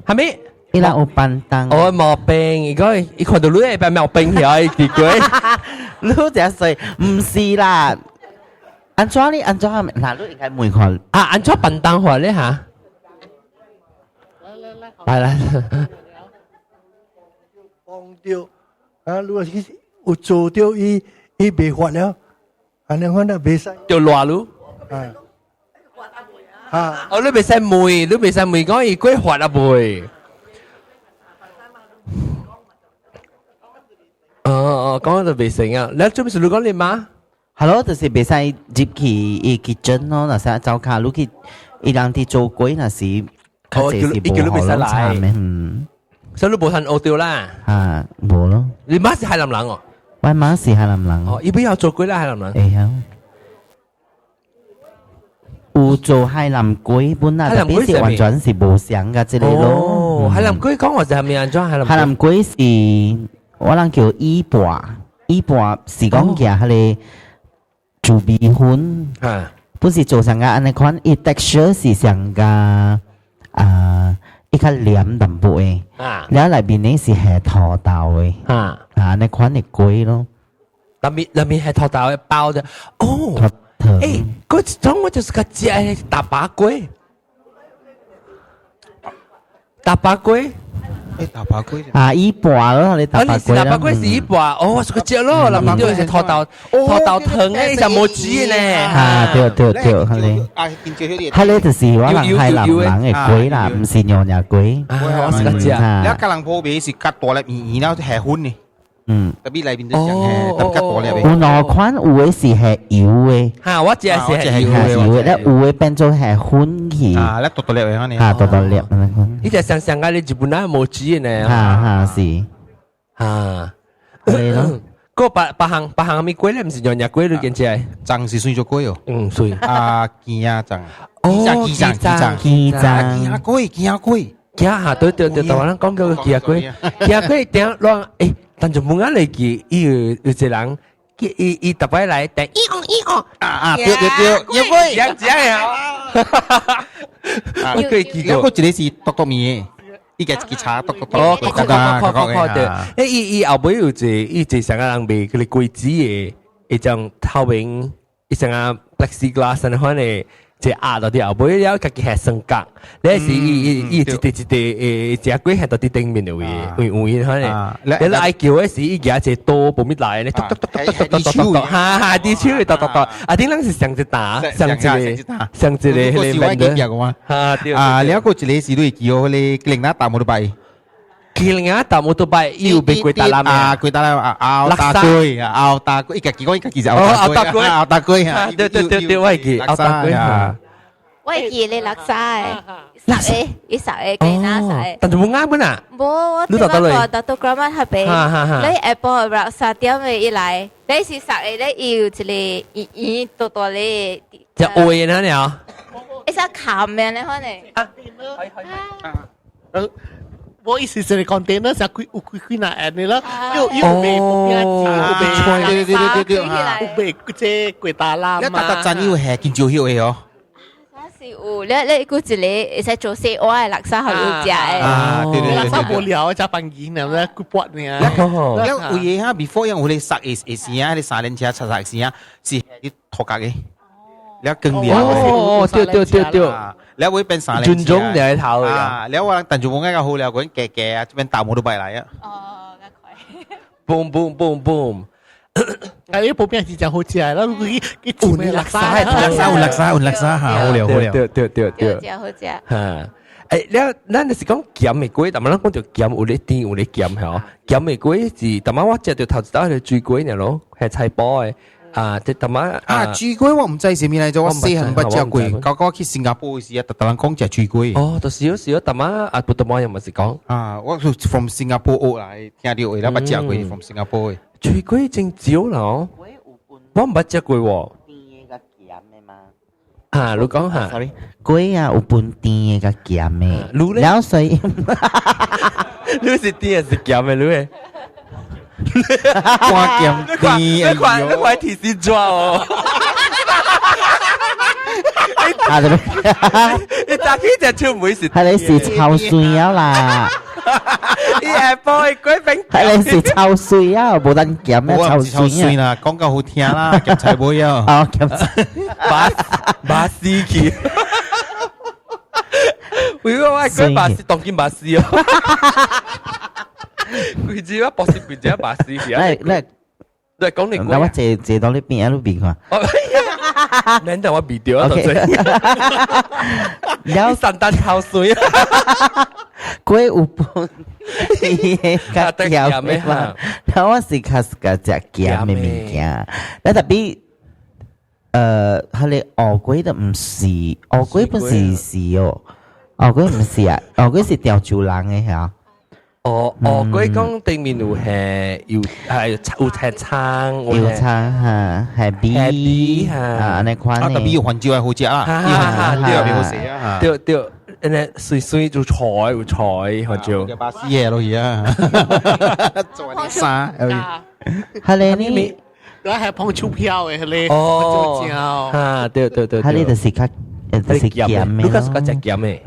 A: 係咪？
D: 伊人有笨蛋。
A: 我冇病，如果一看到你係冇病嘅，地鬼，
D: 你這歲唔是啦。安怎哩？安怎嗱？你應該問看
A: 啊？安怎笨蛋法咧嚇？來，
O: 放掉啊！如果是有做掉伊未發了，安尼可能未使
A: 就亂咯。哦，你未使梅，你未使梅講伊鬼發啊梅。講到未成啊！你做咩事？你講你媽？
D: 係咯，就是未使入去伊kitchen咯，嗱使走卡，你去伊人哋做鬼那時。
A: 哦，叫你未使來，所以你冇趁學掉啦。
D: 啊，冇咯。
A: 你媽是海南人哦。
D: 我媽是海南人。
A: 哦，伊邊有做鬼啦海南人。
D: 會曉。有做海南鬼，本來特別是完全是無相嘅之類咯。
A: 哦，海南鬼講話就係咪安裝海南？
D: 海南鬼是我人叫伊拔是講嘅係做米粉。
A: 啊。
D: 本是做成個安尼款，伊 texture 是成個。伊較黏淡薄誒，然後內邊呢是係土豆誒，你款係貴咯。
A: 內面係土豆嘅包嘅，哦，誒，嗰種我就是個只係大把龜，大把龜。
M: 大把龜
D: 啊！伊拔咯，你大把龜啦。
A: 大把龜是伊拔，哦，是個只咯，內面就是土豆藤誒，就冇煮呢。
D: 啊，對，係就是我人海南人嘅龜啦，唔是娘nhà龜。
A: 我是個只。
M: แล้วกำลังโพเบสิกัดตัวแล้วอีแล้วแห่หุ้นนี่แต่พี่ไรเป็นจะอย่างแห่แต่กัดตัวแล้ว
D: 有兩款，有嘅是係油嘅，
A: 嚇，我只係
D: 油嘅，แล้ว有嘅變做係粉去。
M: แล้วตัวแล้วอย่างนี้。
D: ตัวแล้ว那款。
A: 呢隻上嘅你日本人冇煮呢。
D: 是。
A: 係咯。嗰白行咪龜咧，唔是娘nhà龜你見只係。
M: จัง是算做龜哦。
A: 算。
M: 見啊จัง。
A: 哦，
M: 見จั龜。
A: 嚇，對，我哋講叫見龜點亂誒？但就冇啱嚟記，有隻人，伊特別來等，
M: 對，
A: 有龜，樣樣我可以記過。
M: 有個這裡是剁面，伊個吉查剁。
A: 哦，對，伊後尾有一成個人賣嗰啲櫃子嘅，一張透明，一成個 plexiglass 嗰款嘅。即壓到啲後背了，家己係升格。你是伊一隻隻龜係到啲頂面度嘅，會可能。你愛叫嗰時，伊而家隻刀報咩來咧？哈，啲超嚟剁。啊，啲人是上隻打，上隻嚟嚟嚟嘅。
M: 啊，你一個一個是都係叫嗰啲另一搭冇得擺。
A: 另一搭冇得擺，要俾鬼打啦咩？
M: 鬼打啦，拗打龜，一個幾個就拗打龜，
A: 對，我係記拗打龜。
L: 我記你垃圾誒，一實誒，幾拿實。
A: 但係冇啱㗎呐。
L: 冇，我聽講到到 grammar 係俾你 apple 垃圾點嘅一來，你是實誒，你要一個多咧。
A: 就愛嘅呢了。
L: 一隻鹹嘅咧可能。
N: 我意思是 container 就佢那誒你啦，要被被即鬼打啦嘛。
M: 你特特真要係見照曉嘅哦。
L: 是有，你估住你會使做細碗嘅垃圾好要食嘅。
N: 對，垃圾無聊，就扮演咁咧，佢撥你啊。
M: 你有嘢哈 ，before 有你殺嘅時啊，你3年前殺時啊，是啲托格嘅。你更厲害。
A: 哦，對。
M: 你會變3年。
A: 尊重你喺頭
M: 啊！你話但係冇啱個好，你嗰啲嘅啊，變大冇都擺嚟啊。
L: 哦，咁
A: 快。boom。
N: 誒，普遍是講好食啦，佢
M: 換垃圾嚇，好料。
L: 對，好食。
A: 嚇，誒，咱就是講鹹嘅龜，但係咱講就鹹有咧甜有咧鹹係哦。鹹嘅龜是，但係我食到頭一道係水龜呢咯，係菜脯嘅。即係
M: 豬龜我唔知是咩嚟咗，我細漢不食龜，嗰個去新加坡時啊，特登講食豬龜。
A: 哦，就少，但係不當有冇事講。
M: 我從新加坡學嚟，聽到啦，不食龜從新加坡嘅。
A: 豬龜真少咯，我唔食過喎。嚇，你講嚇。
D: sorry，粿啊有分甜嘅甲鹹嘅，然後所以
A: 你是甜是鹹嘅，你？
M: 我鹹甜，
A: 你快提示咗哦。你打起隻超妹是？
D: 係你是臭水啊啦！
A: 伊係播鬼餅，
D: 係你是臭水啊，冇得鹹咩臭水
M: 啦，講夠好聽啦，夾菜妹啊！
D: 哦，夾菜，
A: 巴斯奇，為個我鬼巴斯當見巴斯哦，佢知我博士佢只巴斯嘅。你講你
D: 我借到呢邊喺呢邊啊！
A: 你等我避掉啊！有聖誕口水啊！
D: 粿有半甜嘅鹹嘅嘛，我是卡是個只鹹嘅物件，但特別係你鵝粿都唔是，鵝粿不是哦，鵝粿唔是啊，鵝粿是潮州人嘅嚇。
A: 哦，佢講對面有係有青葱，
D: 有青嚇，係 B 嚇，你款
M: 呢？B 有番椒係好食啊，對好食啊，
A: 對，誒水水就菜有菜番椒，
M: 巴斯嘢咯而家，做啲沙，
D: 係你呢？
N: 嗰係碰钞票嘅咧，
A: 哦，嚇，對，
D: 係你就是卡。是鹹嘅，
A: 你嗰時嗰隻鹹嘅，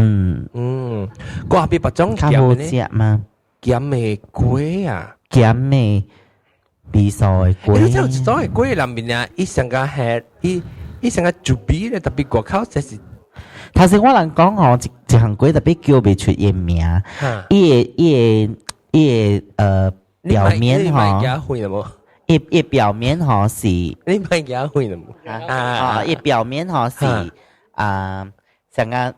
A: 嗰下邊白種鹹嘅咧，
D: 食嘛，
A: 鹹嘅粿啊，
D: 鹹嘅比賽粿，
A: 你知道所謂粿裏面啊，伊成個係伊成個煮比咧，特別過口就是，
D: 頭先我人講哦，一項粿特別叫唔出伊名，伊表面吼。伊表面吼是，
A: 你咪假會啦
D: 啊！伊表面吼是成個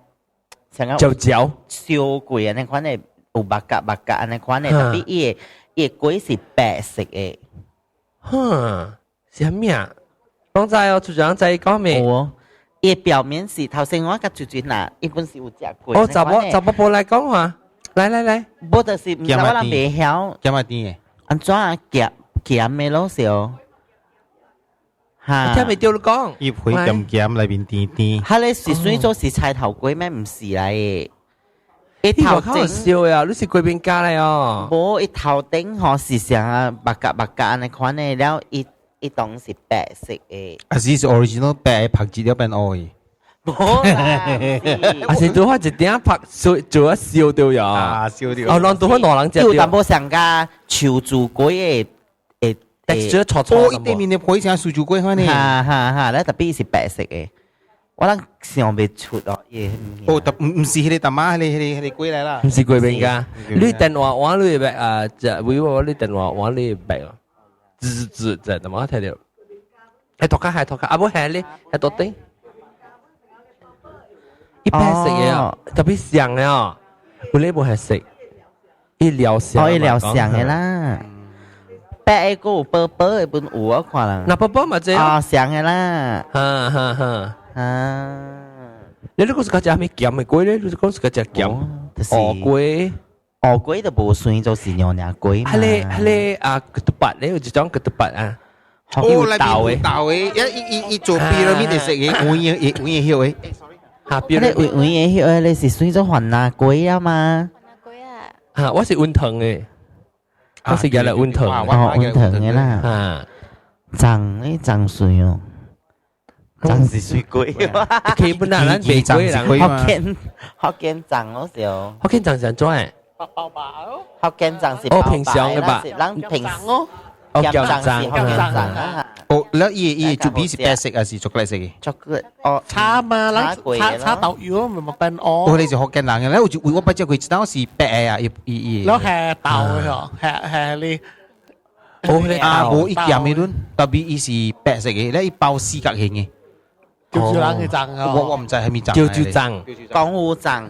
A: 焦
D: 燒粿安尼款誒，有白格安尼款誒，特別伊粿是白色誒。
A: 是咩啊？講在哦，處長在講咩？
D: 哦，伊表面是頭先我甲主持嗱，一般是有隻粿。
A: 哦，就冇來講話，來，
D: 無就是唔知我人未曉。
M: 鹹啊甜誒，
D: 安怎夾嘅咯是哦。
A: 嚇！聽未掉你講，
M: 葉配鹹裏邊甜。
D: 嚇你是水做是菜頭粿咩？唔是嚟嘅。一頭
A: 頂笑呀！你是貴賓家嚟哦。
D: 冇一頭頂嗬是成白格安尼款嘅，然後一檔是白色嘅。
M: 啊，是 original 白嘅拍子了變黑。
D: 冇啦，
A: 啊是都係一點拍做一燒掉呀。
M: 啊，燒掉。
A: 哦，讓到很多人食掉。
D: 有淡薄上加潮州粿嘅。
A: texture 錯，
M: 一對面嘅配成蘇州粿呢？
D: 哈，咧特別是白色嘅，我諗想未出哦。
M: 哦，唔是迄個大媽，迄個粿嚟啦。
A: 唔是貴賓家，你電話玩你白啊，就會話你電話玩你白咯，就大媽睇到。係托卡，啊冇係你係多丁，一白色嘅啊，特別香嘅啊，我呢部係食，一療香，
D: 一療香嘅啦。白個有薄嘅本有啊，看啦。
A: 那薄嘛這
D: 啊，香嘅啦。
A: 你如果是嗰隻咩鹹嘅粿咧，你講是嗰隻鹹鵝粿，
D: 鵝粿就無算就是娘娘粿嘛。
A: 係你啊，嗰啲白咧，有一種嗰啲白啊。
M: 哦，嚟豆嘅，一做 pyramid 食嘅，碗嘢曉嘅。
A: 嚇，
D: 你碗嘢曉嘅，你是算咗雲南粿啊嘛？
A: 嚇，我是雲騰嘅。我食日嚟溫騰，
D: 溫騰嘅啦，贈水哦，贈是水粿，
A: 基本上咱未粿人，
D: 福建贈嗰時候，
A: 福建贈上咗誒，
D: 福建贈是
A: 平常嘅吧，
D: 咱平常，
A: 福建贈
D: 啊。
M: 哦，แล้ว伊จุบี是白色還是巧克力色嘅？
D: 巧克力哦，
N: 茶嘛，茶豆油咪變哦。
M: 哦，你是福建人嘅，แล้ว我不知佢知道是白啊，
N: แล้ว係豆嘅，係你。
M: 哦，你啊，冇一樣嘅luôn，特別伊是白色嘅，แล้ว伊包四角形嘅。
N: 叫住冷嘅贈啊！
M: 我唔知係咪贈。
A: 叫住贈，
D: 江湖贈，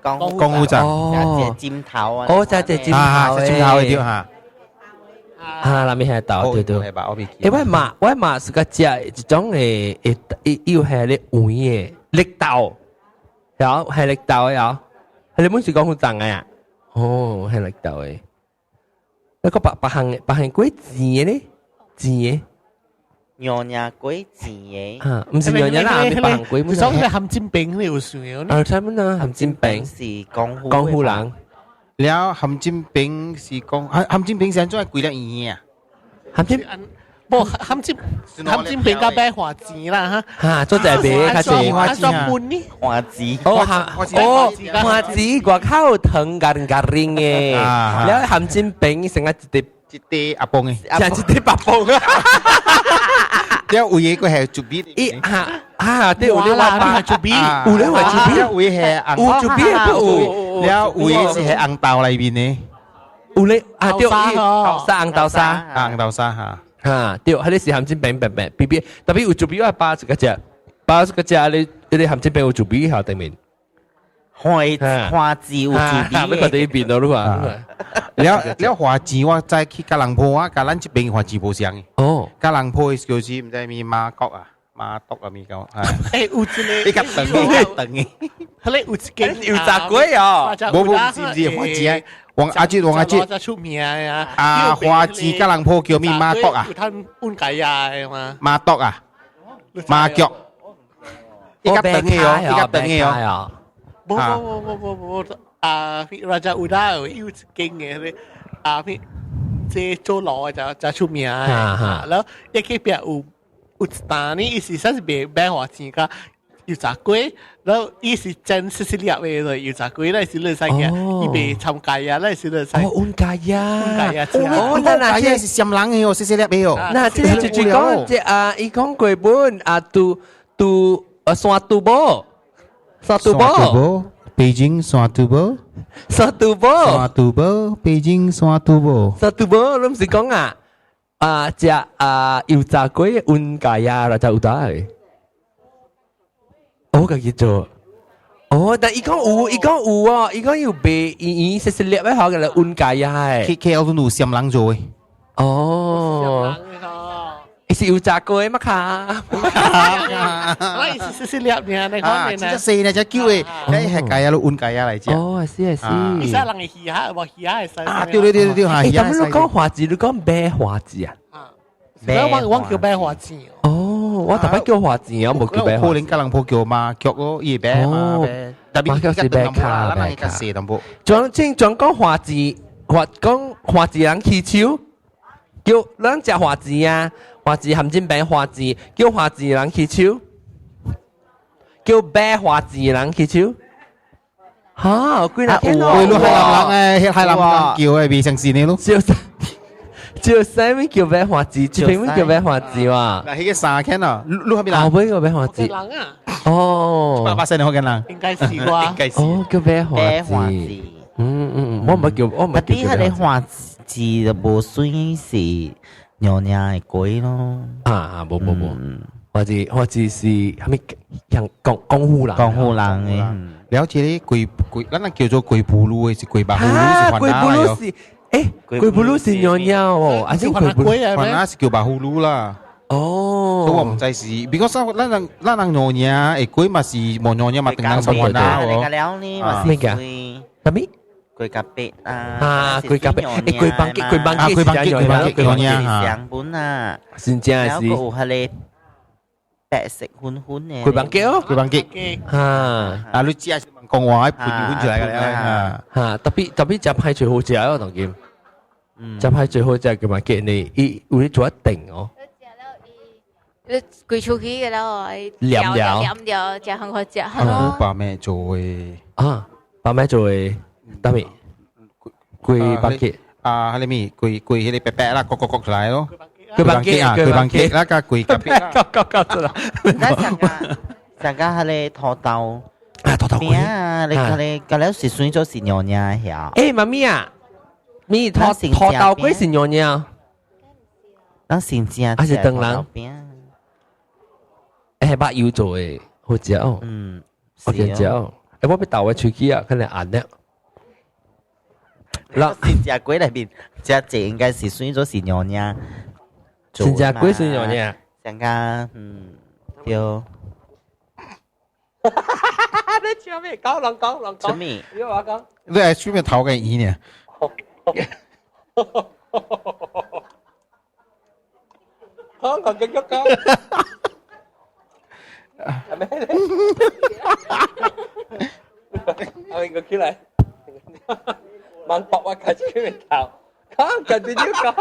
M: 江湖贈，
D: 哦，尖頭啊！
A: 哦，就係尖頭嘅，
M: 尖頭嘅條嚇。
A: 啊，那邊係豆，對對。因為馬是個只一種要係你換嘅綠豆，有係綠豆有，係你本是講好贈嘅呀？哦，係綠豆嘅。一個白行粿字嘅咧，字嘅。
D: 娘娘鬼錢嘅，
C: 唔是娘娘啦，咪扮鬼。
N: 你講係含煎餅你有算嘅？
C: 差唔多含煎餅
D: 是江
C: 湖人。
M: 了含煎餅是講含煎餅現在貴了一啊，
N: 含煎不含煎餅加餅花枝啦
C: 嚇，做隻餅較濟
N: 花枝
D: 花枝
C: 花枝外口藤夾嘅，แล้ว含煎餅成一
M: 啲阿崩嘅，
C: 成一啲白崩啊！
M: แล้ว有嘢佢係做邊？
C: 啲有啲話白做邊？有咧話做邊？
M: 有係紅，
C: 有做邊都有。
M: แล้ว有嘢是係紅豆裏邊嘅。
C: 有咧對，紅豆沙，
M: 紅豆沙
C: 對，係啲是含煎餅白 B， 特別有做邊係包嗰隻，你含煎餅有做邊下定面？
D: 花枝有做邊？
C: 你覺得呢邊咯，你話？
M: แล้ว花枝我再去吉隆坡啊，吉蘭這邊花枝冇相嘅。
C: 哦，
M: 吉隆坡嘅叫gì唔知咪馬角啊，馬篤啊咪講。
N: 誒，有一
M: 你夾等嘅，
N: 佢咧有一間
C: 油炸鬼啊！
M: 冇知花枝啊，王阿姐
N: 出名啊！
M: 啊，花枝吉隆坡叫咩馬角啊？
N: ท่านอุ่นไก่ยา嘛？
M: 馬篤啊，馬腳。你夾等嘅哦，你夾等嘅哦。
N: 冇พี่ราชาอุดาอยู่เก่งไงเลยพี่เจโจหล่อจะ出名แล้วยังแค่เปียอุตตานี่อีสิสันเป็นแบงหัวจีก็อยู่จากกุ้ยแล้วอีสิเจนซิซิเลียไปเลยอยู่จากกุ้ยแล้วสิเลยใส่嘅อีไปทำไก่แล้วสิเลยใส่
C: อุ่นไก่ยา
M: นั่น係香港嘅哦，ซิซิเลียไป哦。
C: 嗱，即係就講即อี講鬼本杜山杜波。
M: 北京山杜波，北京山杜波，
C: 你唔是講只油炸鬼อุ่นไก่ยาเราจะอุดา咁叫做但伊講有哦，伊講有被伊食獵咧，好嘅啦，อุ่นไก่ยา
M: KL 都有香港做嘅。
C: 是油炸鬼嘛卡？
N: 那是獵呢？你講咩呢？
M: 即係只叫嘅，你係計啊，都อุ่นไก่嚟啫。
C: 係。
N: 而家人係魚蝦，話魚蝦係細。
M: 對，係。
C: 咁你講花枝，你講咩花枝啊？
N: 我叫咩花枝？
C: 我特別叫花枝，我冇叫咩花枝。
M: 可能吉隆坡叫馬腳咯，伊咩嘛？特別叫是咩卡？咱係寫淡薄。
C: 講講花枝，講花枝人起手，叫咱食花枝啊！花枝含煎餅花枝，叫花枝人起手，叫白花枝人起手。嚇，幾難聽咯！
M: 對咯，係南人叫嘅，未成事呢咯。
C: 就三位叫白花枝，這邊叫白花枝哇。
M: 嗱，迄個三間啊，你係咪人？
C: 後邊叫白花枝。
M: 八歲你好嘅人。
N: 應該是啩？
C: 叫白花枝。我唔係叫，我唔係叫。
D: 啲係你花枝就無算是。娘娘係鬼咯，
C: 冇，或者是係咪像江湖人
D: 嘅，
M: 了解啲鬼，咱叫做鬼步路嘅，是鬼白葫蘆是
C: 鬼步路是，鬼步路是娘娘哦，還是鬼步路？
M: 還那是叫白葫蘆啦。所以我唔知是，because 咱人娘娘誒鬼嘛是冇娘娘嘛，定人生活啦。
D: 你個了呢嘛是鬼，
C: 係咪？
D: 鬼甲เป็ด
C: 鬼甲เป็ด鬼板
D: 嘅上本啊，
C: 真正係
D: 有個有係白色寬嘅
C: 鬼板嘅哦，
M: 鬼板嘅你知啊，講話盤出嚟嘅咧
C: 特別就係最好食啊，同劍，就係最好食嘅嘛，嘅你會做一定哦。
L: 鬼出去嘅啦，
C: 黏
L: 掉，就很好食。
M: 把咩做嘅？
C: 把咩做嘅？得未？鬼板嘅
M: 係你咪鬼迄個白白啦，角出來咯。
C: 鬼板嘅
M: 那個鬼甲白
C: 角出來。
D: 上家係土豆
C: 餅
D: 啊，你個了是算咗是娘娘呀？
C: 媽咪啊，咪土豆鬼是娘娘。
D: 咱先正
C: 還是燈籠？係白油做嘅，好食哦。我見食哦。我俾豆嘅脆機啊，可能硬咧。
D: 嗱，新加坡裏邊，這應該是算咗是娘娘。
C: 新加坡是娘娘。
D: 上家對。
C: 你笑咩？講。
D: 做咩？
C: 你話講。
M: 你係出面頭嘅意呢？
A: 講繼續講。係咩咧？我應該起來。盲博我開始佢頭，講緊啲要講。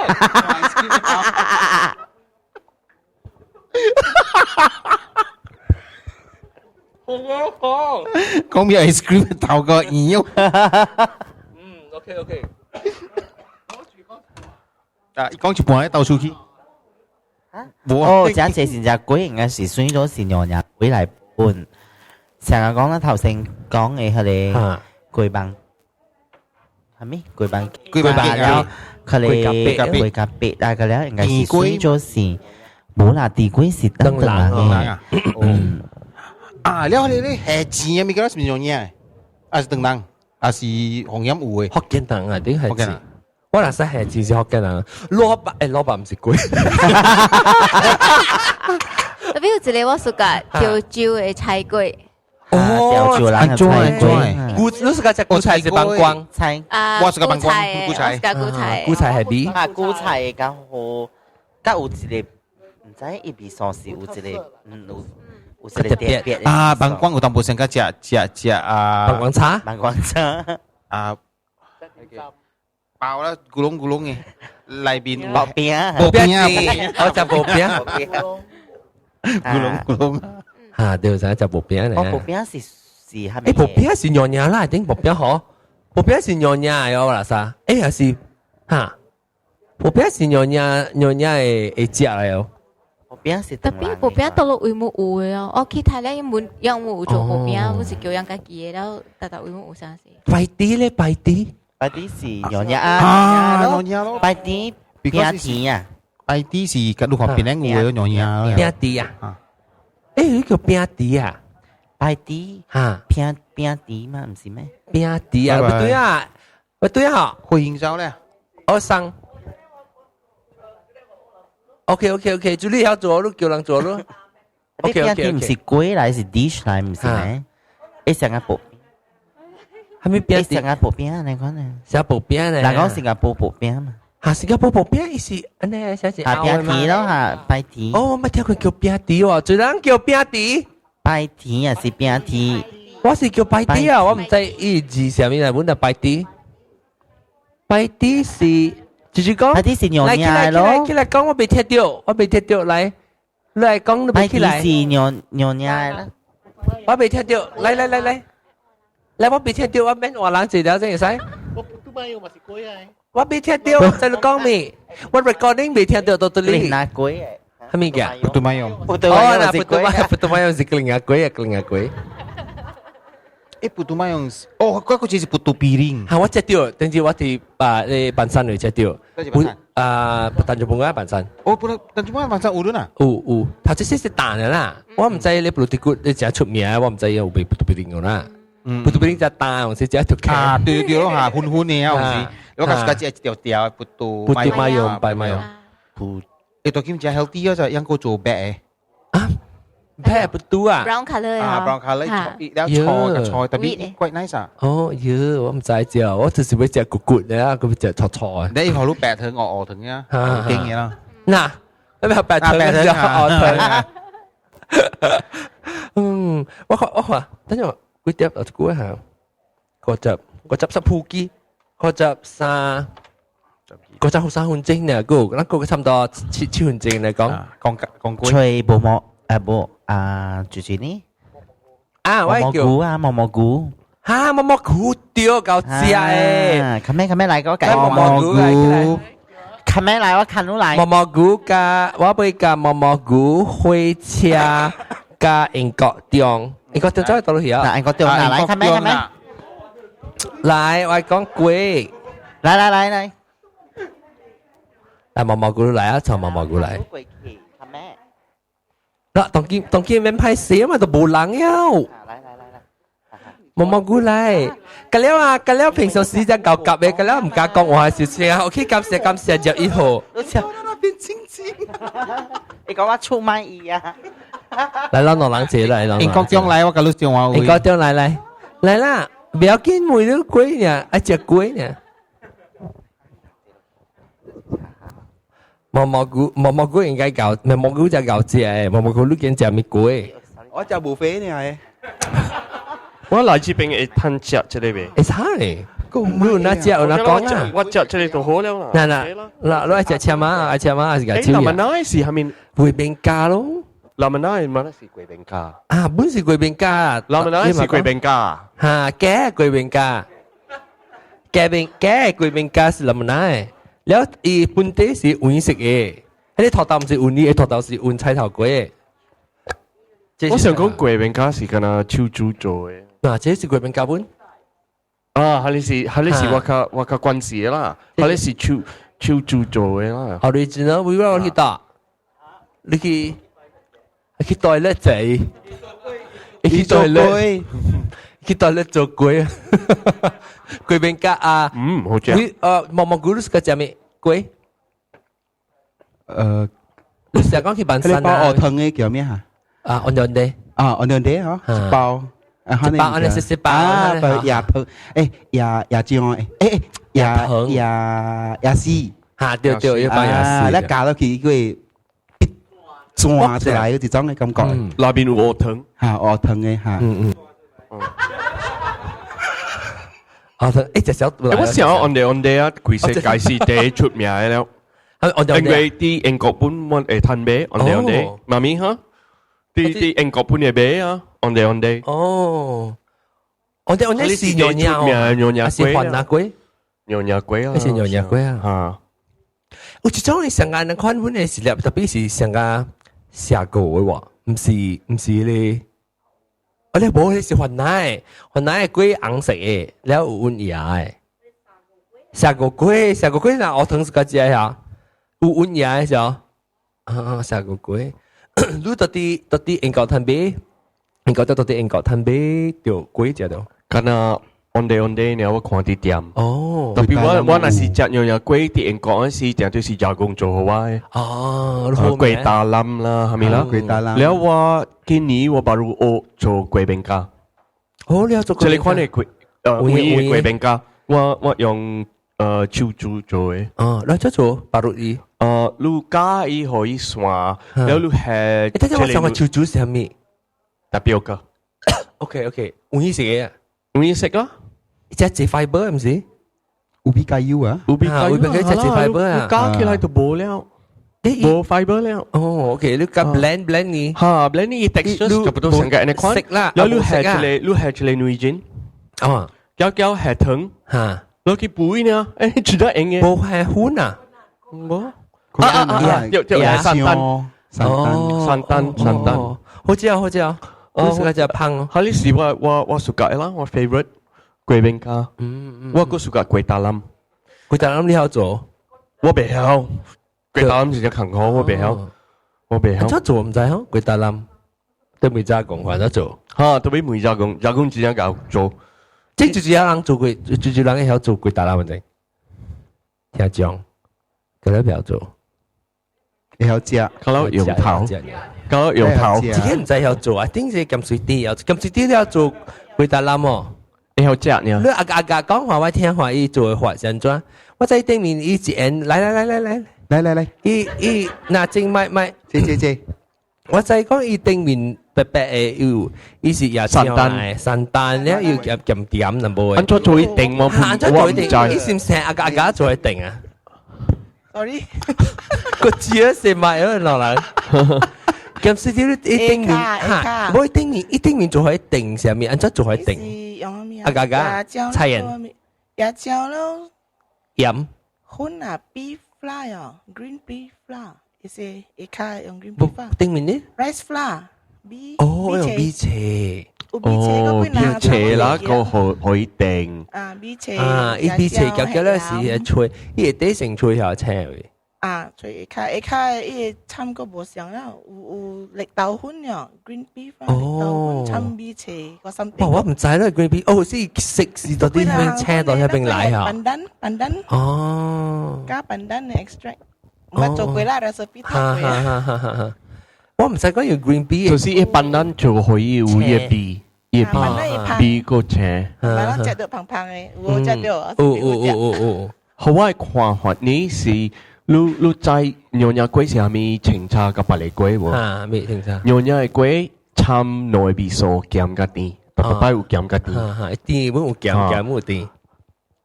M: 講咩 ice cream 頭個耳肉。
A: OK。
M: 啊，講住半喺倒出去。
D: 哦，這這是隻鬼應該是選咗是娘娘鬼嚟搬。成日講啦，頭先講嘅佢哋鬼棒，係咪鬼棒？鬼棒แล้ว佢哋鬼夾別啊，佢哋應該是選咗是冇啦，地鬼是燈籠嘅。
M: 啊，แล้ว佢哋係錢啊，咪叫咩樣嘢？啊是燈籠，啊是紅飲壺嘅。
A: 福建人啊，啲係錢。我嗱識係字是福建人，蘿蔔唔是鬼。
L: 特別有一個我暑假潮州嘅菜粿。
D: 潮州人嘅菜粿。
A: 菇，你是個隻菇菜是棒光
D: 菜。
M: 我是個棒光
L: 菇菜。
A: 菇菜係咩？
D: 啊，菇菜咁好，咁有一個唔知一味sauce有一個有一個特別
M: 啊，棒光有當部成個隻啊，
A: 棒光叉，
D: 棒光叉
M: 啊。爆啦，咕窿嘅，裏邊
D: 薄餅，
A: 我就薄餅，
M: 咕窿，
A: 嚇，對就就薄餅嚟。
D: 薄餅是係咪？
A: 薄餅是娘娘啦，頂薄餅好，薄餅是娘娘嘅我啦啥？又是嚇，薄餅是娘娘嘅食嚟哦。
D: 薄餅是，
L: 特別薄餅到落會冇會啊！我去睇咧，有冇做薄餅？我是叫人家記嘅，然後特會冇啥事。
A: 拜啲咧，拜啲。
D: 拜啲是娘娘啊，娘娘咯。拜啲餅田啊，
M: 拜啲是個路旁邊咧有娘娘。
A: 餅啲啊，誒呢個餅啲啊，
D: 拜啲
A: 嚇
D: 餅啲嘛，唔是咩？
A: 餅啲啊，唔對啊，唔對啊，
M: 會營銷咧，
A: 我生。OK， 就你要做咯，叫人做咯。
D: OK， 唔是粿嚟，是 dish 嚟，唔是咩？一成個薄。係咪餅？新加坡餅你講呢？
A: 新加坡餅呢？
D: 嗱講新加坡薄餅嘛。
A: 嚇，新加坡薄餅意思，安尼寫住
D: 餅皮咯嚇，拜皮。
A: 哦，咪聽佢叫餅皮喎，最人叫餅皮。
D: 拜皮啊，是餅皮。
A: 我是叫拜皮啊，我唔知伊字上面係本就拜皮。拜皮是，就是講。
D: 拜皮是娘娘咯。
A: 起來講，我未聽到，嚟講都未起來。
D: 拜皮是娘娘啦。
A: 我未聽到，嚟。嚟我未聽到，我免話冷字了，真係使。
N: 我都買用嘛是粿啊！
A: 我未聽到，在度講咩？我 recording 未聽到到到你。
D: 那粿誒，
A: 係咪嘅？putu
M: mayong。
A: 哦，那putu mayong是kelinga粿。
M: putu mayong，哦，嗰個就是putu piring。
A: 係我知道，等住我哋你辦山嚟知道。但係半個辦山。
M: 哦，但係半個辦山有啦。
A: 有，頭先是蛋嘅啦。我唔知你 putu good 你真係出名，我唔知有被 putu piring 嘅啦。putu piring 隻蛋，我是隻條
M: 啊，對咯嚇，寬嘅啊，我係嗰隻條putu
A: mayong，拜 mayong。Ito
M: kim dia healthy啊，就應該做白
A: 啊，白 putu 啊
L: ，brown colour
M: 啊，brown colour，แล้ว菜特別 quite nice 啊。
A: 哦，我唔知啫，我就是會食骨骨嘅啦，佢會食菜菜。
M: 你可能白藤鵝藤嘅，好驚嘅啦。
A: 嗱，你咪白藤就鵝藤。我話，等陣ก๋วยเตี๋ยว我估一下，個汁十鋪機，個汁三。嗰陣好3分鐘呢，嗰個差唔多7分鐘嚟講。
D: 吹薄膜住住呢？
A: 啊，
D: 我叫蘑菇。
A: 嚇，蘑菇屌夠正誒！
D: 琴日嚟嗰個蘑菇，琴日嚟我看到嚟。
A: 蘑菇加我俾加蘑菇灰車加英國醬，英國醬真係到咗
D: 嗱，英國醬嚟，琴日。
A: 嚟，我講貴。
D: 嚟。
A: 嚟蘑菇嚟啊！從蘑菇嚟。嗱，當見免派寫嘛，都冇人要。蘑菇嚟，咁了平常時間夠夾嘅，咁了唔敢講話少少啊。OK，感謝就以後。
D: 你講我出賣意啊？
A: 嚟啦，攞冷姐嚟，
M: 英國醬嚟，我講你電話會。
A: 英國醬嚟啦，不要見每都貴呢，一隻貴呢。
C: 蘑菇應該搞，蘑菇就搞隻誒，蘑菇你見食咩鬼？
M: 我就無飛呢係。
P: 我來這邊會吞食這裡邊。
C: 會差咧，你那隻有那講啊？
P: 我食這裡就好了啦。
C: 嗱，你食赤馬啊？赤馬還是個椒鹽？
P: 南南是下面
C: 貴賓咖咯。
P: 南南係貴賓咖。
C: 啊，本是貴賓咖。
P: 南南是貴賓咖。
C: 嚇，嘅貴賓咖。嘅貴賓咖是南南。แล้วอีปุ่นเตสิอุ่นสิเอไอ้ทอดตามสิอุ่นนี่ไอ้ทอดตามสิอุ่นไ菜頭粿
P: 我想講貴賓咖是跟那手煮做嘅
C: 嗱這是貴賓咖本
P: 啊係你是我個關係啦係你是手煮做嘅啦
C: original 會話我去打你去袋叻仔你去袋叻去袋叻做粿貴賓咖啊
P: 好正
C: 蘑菇你是個食咩粿你成日講去辦山啊
M: 包鵝湯嘅叫咩嚇
C: 啊安樣地
M: 啊安樣地嗬包
C: 包安尼是包
M: 包椰泡誒椰漿椰絲
C: 嚇對要包椰絲
M: 咧加落去佢轉出來嗰種嘅感覺
P: 那邊有鵝湯
M: 嚇鵝湯嘅嚇
C: 哦，一隻小肚。
P: 我想on the 啊，其實界是第出名嘅了。因為啲英國本我會吞買 on the，媽咪嚇，啲英國本嘅買啊 on the。
C: 哦，on the 是牛肉是番哪粿？
P: 牛肉粿啊，
C: 是牛肉粿啊。
P: 嚇，
C: 有一種你上間的款款嘅食物，特別是上間下個嘅話，唔是咧。我哋冇係食番奶嘅粿紅色嘅，แล้ว有อุ่น牙嘅。下個粿嗱，我同事個隻呀，有อุ่น牙嘅時候，下個粿，你到底英國吞杯，英國到底英國吞杯條粿食到。
P: 咁啊 on the 呢，我看啲店。
C: 哦，
P: 特別我那是食牛肉粿，啲英國嗰時淨係是加工做好嘅。
C: 哦，
P: 粿大冧啦，係咪啦？
M: 粿大冧。
P: แล้ว我今年我把我做貴賓咖。
C: 哦，你要做
P: 這裡款嘅貴賓咖，我用手煮做嘅。
C: 哦，你做巴魯伊。
P: 你加伊可以算，แล้ว你係。
C: 你睇下我上個手煮係咩？
P: 特別個。
C: OK，有意思嘅，
P: 有意思啊！
C: 即係 fiber 唔是？
M: 有比較油啊？
C: 有比較油嘅即係 fiber 啊！
P: 加起來就冇了。冇 fiber 了。
C: 哦 ，OK，你夾 blend 你。
P: 嚇 blend 你 texture 就不到成個呢款。
C: 食啦。
P: แล้ว你係出嚟女人。
C: 哦。
P: 叫係藤。
C: 嚇。
P: 攞佢背呢？誒，除咗應嘅。
C: 冇係款啊。
P: 冇。有散蛋。
C: 好知啊。我食就胖。
P: 喺呢時我熟格啦，我 favorite 貴賓咖。我個熟格貴大冧。
C: 貴大冧你好做？
P: 我未曉。貴大冧是只強項，我未曉。
C: 怎做唔知嗬？貴大冧都未加工，還得做。
P: 嚇，都俾未加工只樣搞做。
C: 即係有人做貴，最人嘅曉做貴大冧嘅。聽講，佢都唔做。
M: 你曉食，
P: 佢攞用頭。搞用頭，
C: 自己唔使曉做啊！點知咁水啲啊？咁水啲你要做貴大冧哦，
P: 你曉食呢？
C: 你阿講話我聽話，伊做法先怎？我在對面伊一人來，伊拿正買，
M: 借，
C: 我在講伊對面白嘅有，伊是也散蛋咧要撳點能冇？
P: 安怎做一定我唔
C: 知，伊是唔成阿做一定啊
B: ？Sorry，
C: 個字啊成埋咗落嚟。咁所以你一定面嚇，唔一定面做喺定上面，安怎做喺定？菜人，
B: 椰椒咯，
C: 鹽，
B: 混啊 beef flour 哦 ，green beef flour，意思一卡用 green beef flour。
C: 定面呢
B: ？rice flour，
C: 哦，用米切，
P: 米切啦，個可以定。
B: 米切，
C: 伊米切夾嘅咧是脆，伊係啲成脆下青嘅。
B: 所以一卡伊參個無相啦，有綠豆粉呀 ，green beef 綠豆粉參米切個心。
C: 我唔知啦 ，green beef，食到啲咩車到喺邊嚟嚇？
B: 笨蛋。哦。加笨蛋嘅 extract，我做過啦，recipe 睇
C: 我唔使講要 green beef，
P: 就是一笨蛋就可以有一比個車。
B: 咪咯，食到胖嘅，我食到。
P: 好，我看法呢是。你知牛奶粿是咪清茶กับ白梨粿無？
C: 啊，咪清茶。
P: 牛奶粿摻內味素鹹甲甜，特別有鹹甲甜。
C: 甜本有鹹有甜。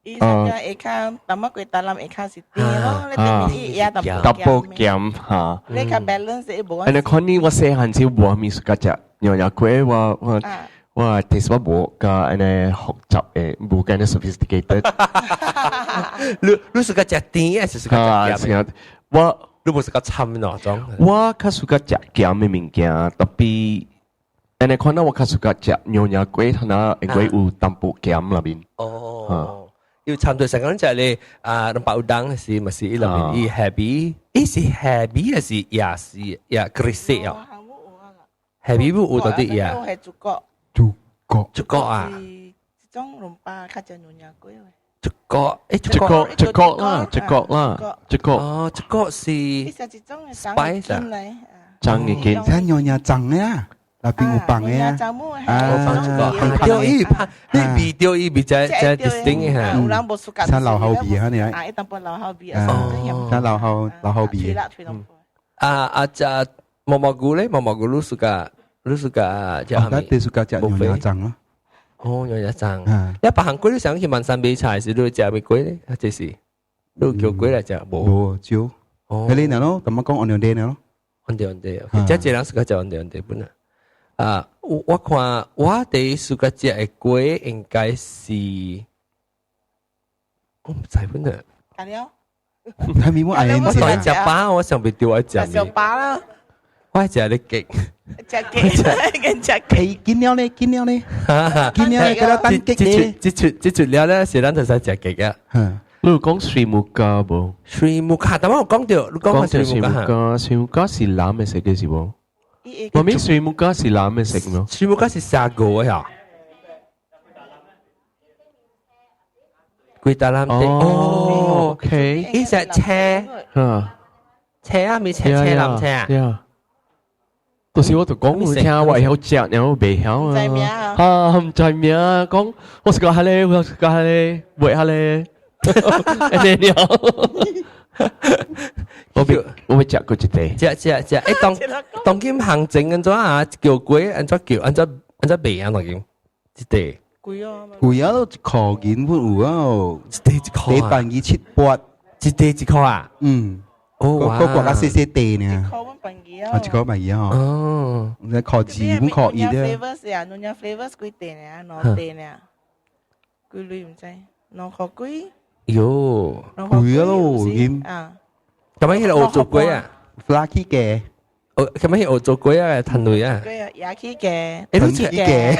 B: 伊上個下卡，淡乜鬼大冧下卡是甜咯，你甜伊也淡薄
P: 鹹嚇。
B: 你個 balance 係冇。
P: อันนี้คนนี้ว่า細漢時我咪สุกจะ牛奶粿ว่าที่ว่า我個อันนี้學習冇咁 sophisticated。
C: 你สุกจะ甜還是สุกจะ鹹？你冇食過摻那種？
P: 我較สุกจะ鹹嘅物件，特別。อันนี้คนนั้นว่าข้าสุกัดจะ牛奶粿，他那粿有淡薄鹹那邊。
C: 哦，要參對成個就係你諗白udang是咪是伊那邊？伊 heavy， 伊是 heavy 還是也是也 greasy 啊 ？heavy 不有到底也？
B: 係竹角。
C: 竹角啊！
B: 種龍巴卡就牛奶粿。
C: 竹角，
P: 竹角啦。
C: 哦，竹角是 spice 啊。
P: 蒸嘅見。
Q: 睇牛奶蒸嘅。那邊有放嘅
C: 掉伊怕，你味掉伊比較distinct 嚇。
Q: 睇老後味嚇你係。
B: 一淡薄老後味
Q: 睇老後味。
C: 只毛毛菇咧，毛毛菇你suka 就係咪？
Q: 你suka 食牛奶蒸咯。
C: 哦，牛奶蒸。一白行粿你想去萬山比菜是你食咩粿咧？即是你叫粿嚟食冇？
Q: 冇少。嗰啲呢咯，咁樣講按樣啲呢咯。
C: 按啲，即係人suka 食按啲本啊。我看我第一暑假食嘅粿應該是我唔知本啊。
B: 係了。
Q: 係咪冇嗌人
C: 我當然食飽，我上邊掉一隻。
B: 食飽啦。
C: 我係食你極。
B: 食極。
Q: 見了呢？見了呢？嗰個單極呢？
C: 這出了咧，是咱就使食極啊。
P: 你講水木家冇？
C: 水木家，但我講到，你講下水木家。
P: 水木家是藍嘅食嘅是冇？我咪水木家是藍嘅食咯。
C: 水木家是沙果呀。貴大藍的。
P: 哦 ，OK。
C: 呢隻車。車啊，咪車藍車啊。
P: 到時我就講唔聽，話有隻，有未曉啊。唔知名啊，講我食個下咧，我食個下咧，喂下咧。我會食過一地。
C: 食，當今行政安怎啊？叫粿安怎叫？安怎賣啊？當今一地。
Q: 貴啊！都一塊銀本有啊！
C: 一塊。
Q: 地板2、7、8，
C: 一地1塊啊？
Q: 哦哇！個國家細細地呢。
B: 啊，
Q: 一個1哦。哦。你塊2本塊2咧。
B: flavors 啊，農業 flavors 幾地呢？攞地呢？幾類唔知？攞個幾？
C: 喲，
Q: 貴啊咯，已。
C: 咁樣去澳洲粿啊
Q: ，Flaky 嘅。
C: 咁樣去澳洲粿啊，騰類啊。
B: 粿啊，也去嘅。
C: 你都知嘅。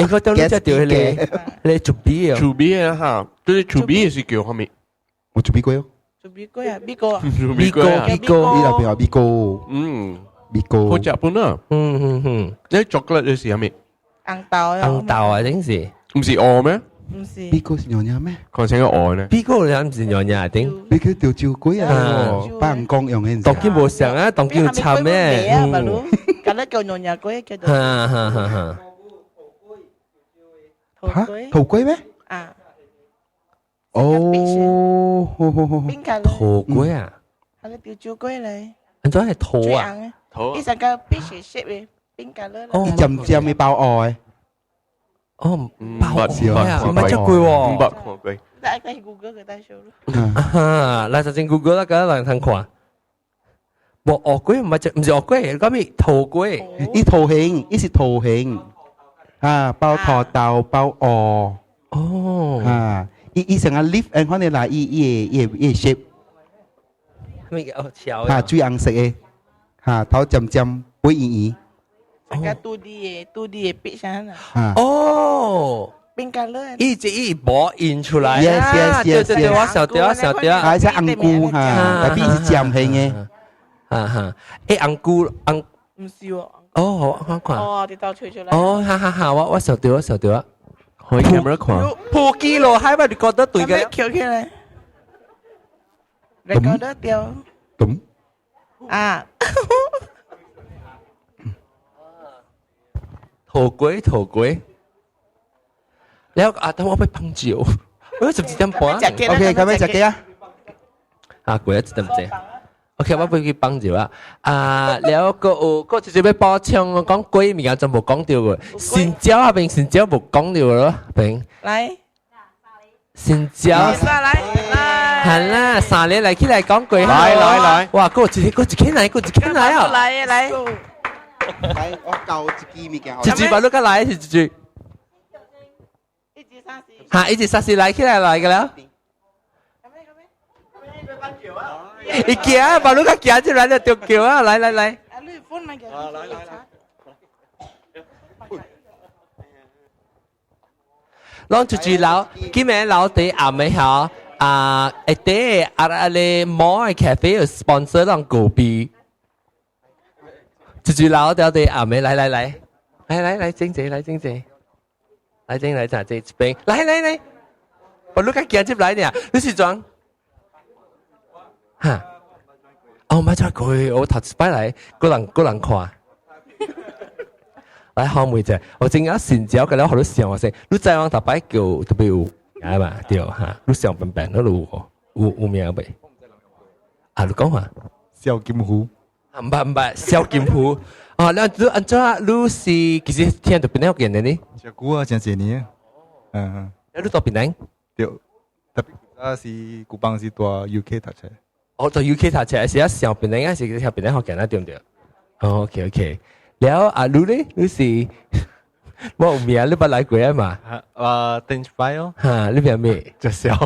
C: 你覺得你只條你做邊啊？
P: 做邊啊嚇？對，做邊是叫咩？
Q: 我做邊粿哦。
B: 做邊粿啊？邊個啊？
C: 邊個？
Q: 呢度邊有邊個？邊個？
P: 好食本啊！你chocolate你是咩？
B: 紅豆啊！
C: 紅豆啊，真是。
P: 唔是鵝咩？
B: 唔是。
Q: 邊個是牛奶咩？
P: 講成個鵝咧。
C: 邊個你唔是牛奶定？
Q: 邊個條照粿啊？班公用嘅。
C: 當今冇上啊，當今要參咩？
B: 咁咧叫牛奶粿叫做。
C: 嚇。
Q: 桃粿咩？
B: 啊。
Q: 哦，
C: 桃粿啊？
B: 係咧吊照粿嚟。
C: 安怎係桃啊？
B: 桃。呢成個 fish shape 嘅邊個咧？
Q: 一浸咪爆愛。
C: 哦，爆愛啊！唔係真貴喎。
P: 500塊貴。
B: 大家去 Google 佢睇數咯。
C: 嗱，就正 Google 啦，嗰兩趟看。冇鵝粿唔係唔是鵝粿，嗰邊桃粿。
Q: 呢桃形，呢是桃形。啊，包桃豆，包鵝。
C: 哦。
Q: 啊，呢成個 leaf，誒，可能嗱，呢 shape。
C: 咩嘅？潮。
Q: 嚇，最硬食嘅。嚇，頭浸浸，會圓。
B: 大家2D 嘅壁上啊。
C: 哦。
B: 邊個咧？
C: 一波印出來。
Q: Yes，
C: 對，我曉得。
Q: 係隻紅菇嚇，特別是尖形嘅。
C: 嚇，誒紅菇
B: 唔是喎。
C: 哦，好看。
B: 哦，啲豆吹出嚟。
C: 哦，哈，我曉得啊。
P: 可以 camera 看。
C: 破機咯，係咪你覺得對嘅？
B: 翹起來。你覺得掉？
Q: 咁。
B: 啊。
C: 桃粿，แล้ว等我ไปพังจิ๋วเฮ้ย10 點半
Q: OK 咁樣食嘅啊
A: 啊，貴一陣唔知。OK， 我俾佢幫住啦。啊，แล้ว個直接要補充講貴物件就冇講到嘅，新椒啊邊新椒冇講到咯，邊。
B: 嚟。
A: 新椒。係啦，三年嚟起嚟講貴。
K: 來。
A: 哇，個一傾嚟啊！
B: 嚟。
Q: 嚟，我教一支物件。
A: 一支把碌個來是一支。嚇，一支沙士來起來嘅啦。伊行，把碌個行出來就掉橋啊！來。攞住住樓，今日樓地暗尾後啊，一啲你摸嘅咖啡有 sponsor 當狗幣。住樓掉地暗尾，來，經濟，來經濟這邊，來，把碌個行出來呢，你是裝？嚇！哦，唔係再佢，我頭次擺嚟，個人看。來後妹啫，我正有新椒嘅咧，好多時候我先，你再往頭擺叫特別有啱嘛？對嚇，你上笨笨，嗰度有名未？啊，你講話
Q: 小金魚，
A: 唔係小金魚。哦，你按照你是其實聽到邊度見嘅呢？
Q: 小姑啊，真係呢。
A: 你到邊度？
Q: 對，特別是古邦是在 UK 讀出。
A: 我在 UK 讀出，是一上邊咧，是上邊咧學緊啦，對唔對？哦 ，OK。แล้วอ่ะรู้ดิรู้สิว่าเมียหรือเปล่าหลายกว่ามา
K: เต้นไปอ๋อ
A: ฮะหรือเปล่ามี
K: จะเสียว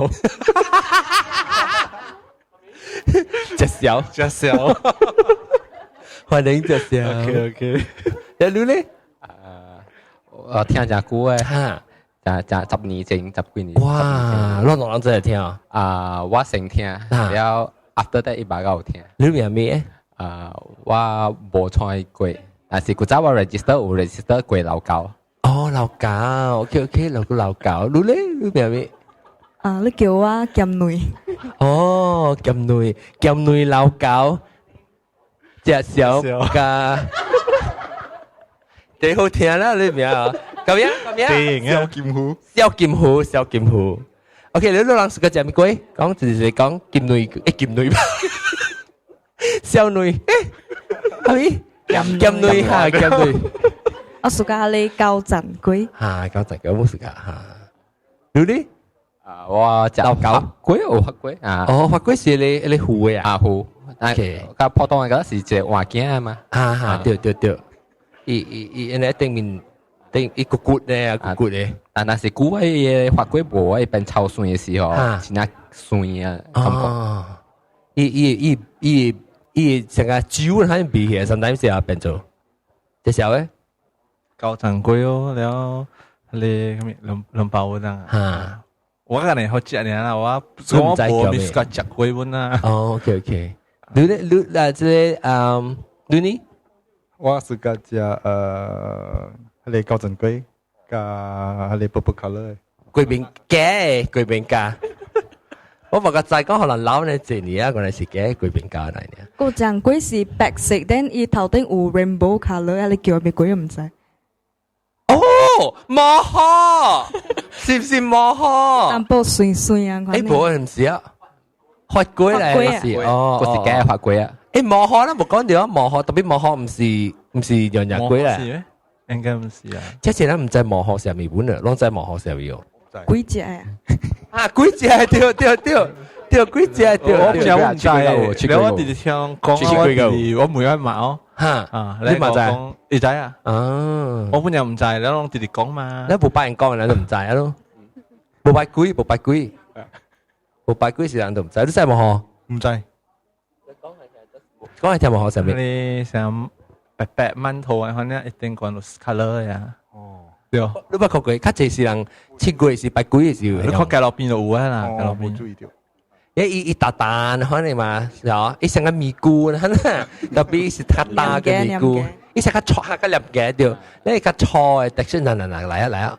A: 歡迎จะเสียว
K: OK
A: แล้วรู้ดิ
R: 聽隻歌嘅就10年前10幾年
A: 哇攞兩人真係聽
R: 我成聽แล้ว after that 一百個聽
A: หรือเปล่ามี
R: 我冇唱過但是古早我 register 過老舊。
A: 哦，老舊 ，OK， 老舊，你咧，你邊位？
S: 啊，你叫我鹹女。
A: 哦，鹹女老舊，隻小㗎，幾好聽啦，你名啊？咁樣？小劍湖。OK，你兩個講咩？講就是講鹹女吧。小女，係咪？鹹女嚇，鹹女。
S: 我暑假你教陣龜。
A: 嚇，教陣龜冇暑假嚇。你呢？
R: 我就教龜有發龜啊。
A: 哦，發龜是你湖嘅啊？
R: 湖。OK。個普通嘅是隻環境啊嘛。
A: 嚇，對。伊你定面定一個骨咧，骨咧。
R: 但是古嘅發龜無一邊超酸嘅時候，是那酸啊感覺。伊成個酒喺邊嘅，sometimes 係變做，即係咧，
K: 教長貴哦，แล้ว你兩包嗰陣啊，我個人好食呢，我冇咪個食貴本啊。
A: 哦 ，OK， 你啊，即你呢？
Q: 我是個食你教長貴，個你 purple color，
A: 貴賓家。我發覺再講可能老呢幾年啊，可能是嘅貴賓家嚟呢。
S: 個醬龜是白色，但伊頭頂有 rainbow color， 你叫咩龜唔知。
A: 哦，摩訶，是唔是摩訶？
S: 淡薄酸酸啊，
A: 誒，冇唔是啊，發龜嚟是哦，
R: 個是嘅發龜啊。
A: 誒，摩訶啦，冇講到啊，摩訶特別摩訶唔是洋人龜咧，
K: 應該唔是啊。
A: 即係咧唔知摩訶上面本啊，攏知摩訶上面喎。
S: 幾隻啊？
A: 啊，幾隻對，幾隻對。
K: 我唔知，你我哋聽講我每一晚哦，你咪講你知啊？我本人唔知，你攞弟弟講嘛？
A: 你冇拜人講，你都唔知啊咯？冇拜龜是人都唔知，你知冇嗬？
K: 唔知。
A: 講係聽冇嗬上面。
K: 你想白饅頭啊？可能一定講到 color 呀。對，
A: 你不確佢，較濟是人切龜是拜龜嘅時候。
K: 你看街路邊就有啊啦，街路邊。
Q: 注意到。
A: 一大單可能嘛，係一成個米菇啦，特別是太大嘅米菇，一成個錯下個粒嘅掉，你個錯嘅特色嚟嚟啊！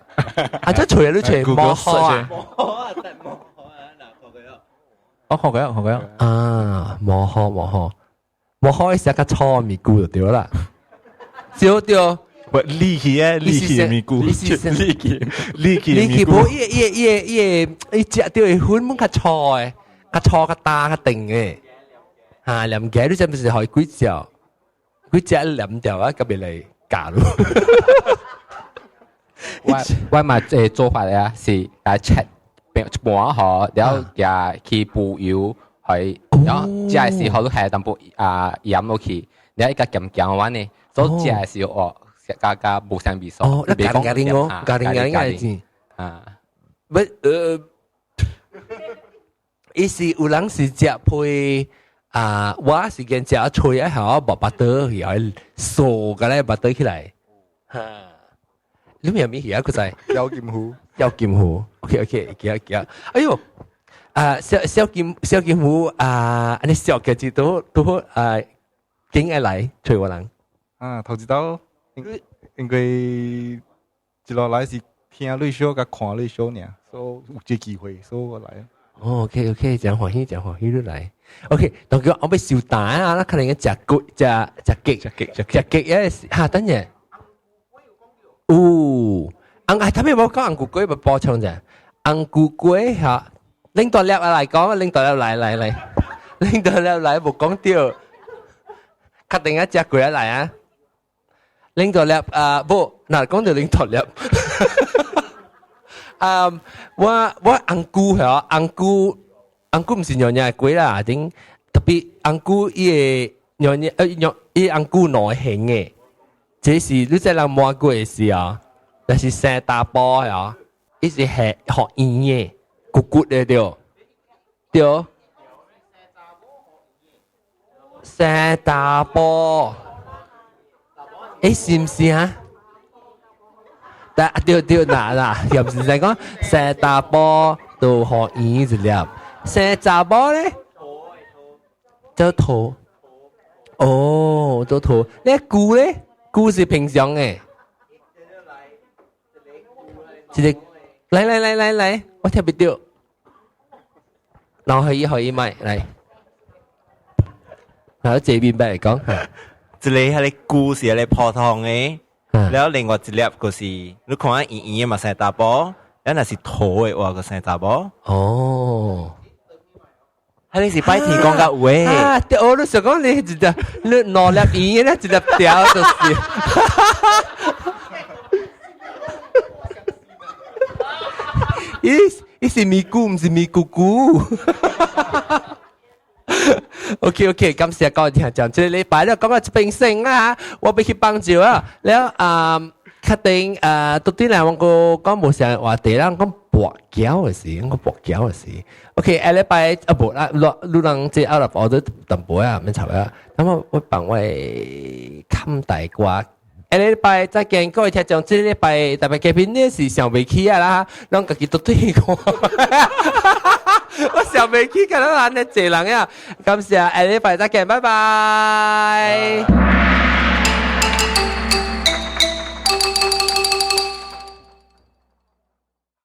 A: 啊，即係除咗你除摩訶啊，
K: 我學過
A: 啊，摩訶一成個錯米菇就掉啦，少掉。
K: 不利氣米菇，利氣米菇，
A: 伊食掉嘅粉冇較錯嘅。
C: 較粗較大較定嘅，嚇黏嘅，你真係可以幾隻黏掉啊，咁咪嚟夾咯。
R: 我嘛做法咧是來切半好，然後也去補油，係，然後食嘅時候都係淡薄鹽落去，然後一個鹹鹹嘅話呢，所以食嘅時候加無相味素。
C: 哦，那咖喱我，咖喱應該係啊，不伊是有人是食配我是見食脆啊，好薄巴豆，然後掃個咧巴豆起來，哈。你咪有咩嘢？佢就係
Q: 有劍湖，
C: 有劍湖。OK， 記啊！哎呦，小劍湖你小嘅字都經愛嚟隨我人。
Q: 頭一道應該一落來是聽你小，甲看你小呢，所以有這機會，所以我來。
C: OK，真歡喜你來。OK，當佢我俾小蛋啊，那可能嘅食骨食嘅嚇，等陣。他們冇講紅菇龜，咪補充啫。紅菇龜嚇，領導嚟嚟講，領導嚟，領導嚟冇講掉，確定一隻龜嚟啊！領導嚟不，嗱講到領導嚟，我紅菇係紅菇唔是樣嘢龜啦，頂特別紅菇伊個樣嘢，伊紅菇內餡嘅。這是你在人摸過嘅時候，但是生大波呀，一是係學硬嘅，骨嘅對，生大波，是唔是啊？對，嗱，又唔是在講生大波都學硬一粒，生大波咧，就土，就土，呢菇咧。菇是平常嘅，嚟，我聽唔到，然後可以買嚟，然後這邊嚟講，
M: 一個係菇是係普通嘅，然後另外一粒個是你看下圓圓嘅嘛生大波，然後係土嘅話個生大波。
C: 哦。
M: 你是拜天講嘅喂，
C: 我都想講你攞粒嘢咧，一粒掉就是。伊是咪菇，唔是咪咕咕。OK， 感謝各位聽眾，這禮拜咧講到平靜啦嚇，我俾佢幫助啊，แล้ว確定到底嚟我個講無成話題啦，講薄膠嘅事，講薄膠嘅事。OK，下禮拜無啦，路人即out of order 淡薄啊，唔嘈啊，咁我幫我冚大瓜。下禮拜再見各位聽眾，這禮拜特別嘉賓呢是上未起啊啦，讓自己都對講。我上未起，咁樣難得謝人呀，感謝下禮拜再見，拜拜。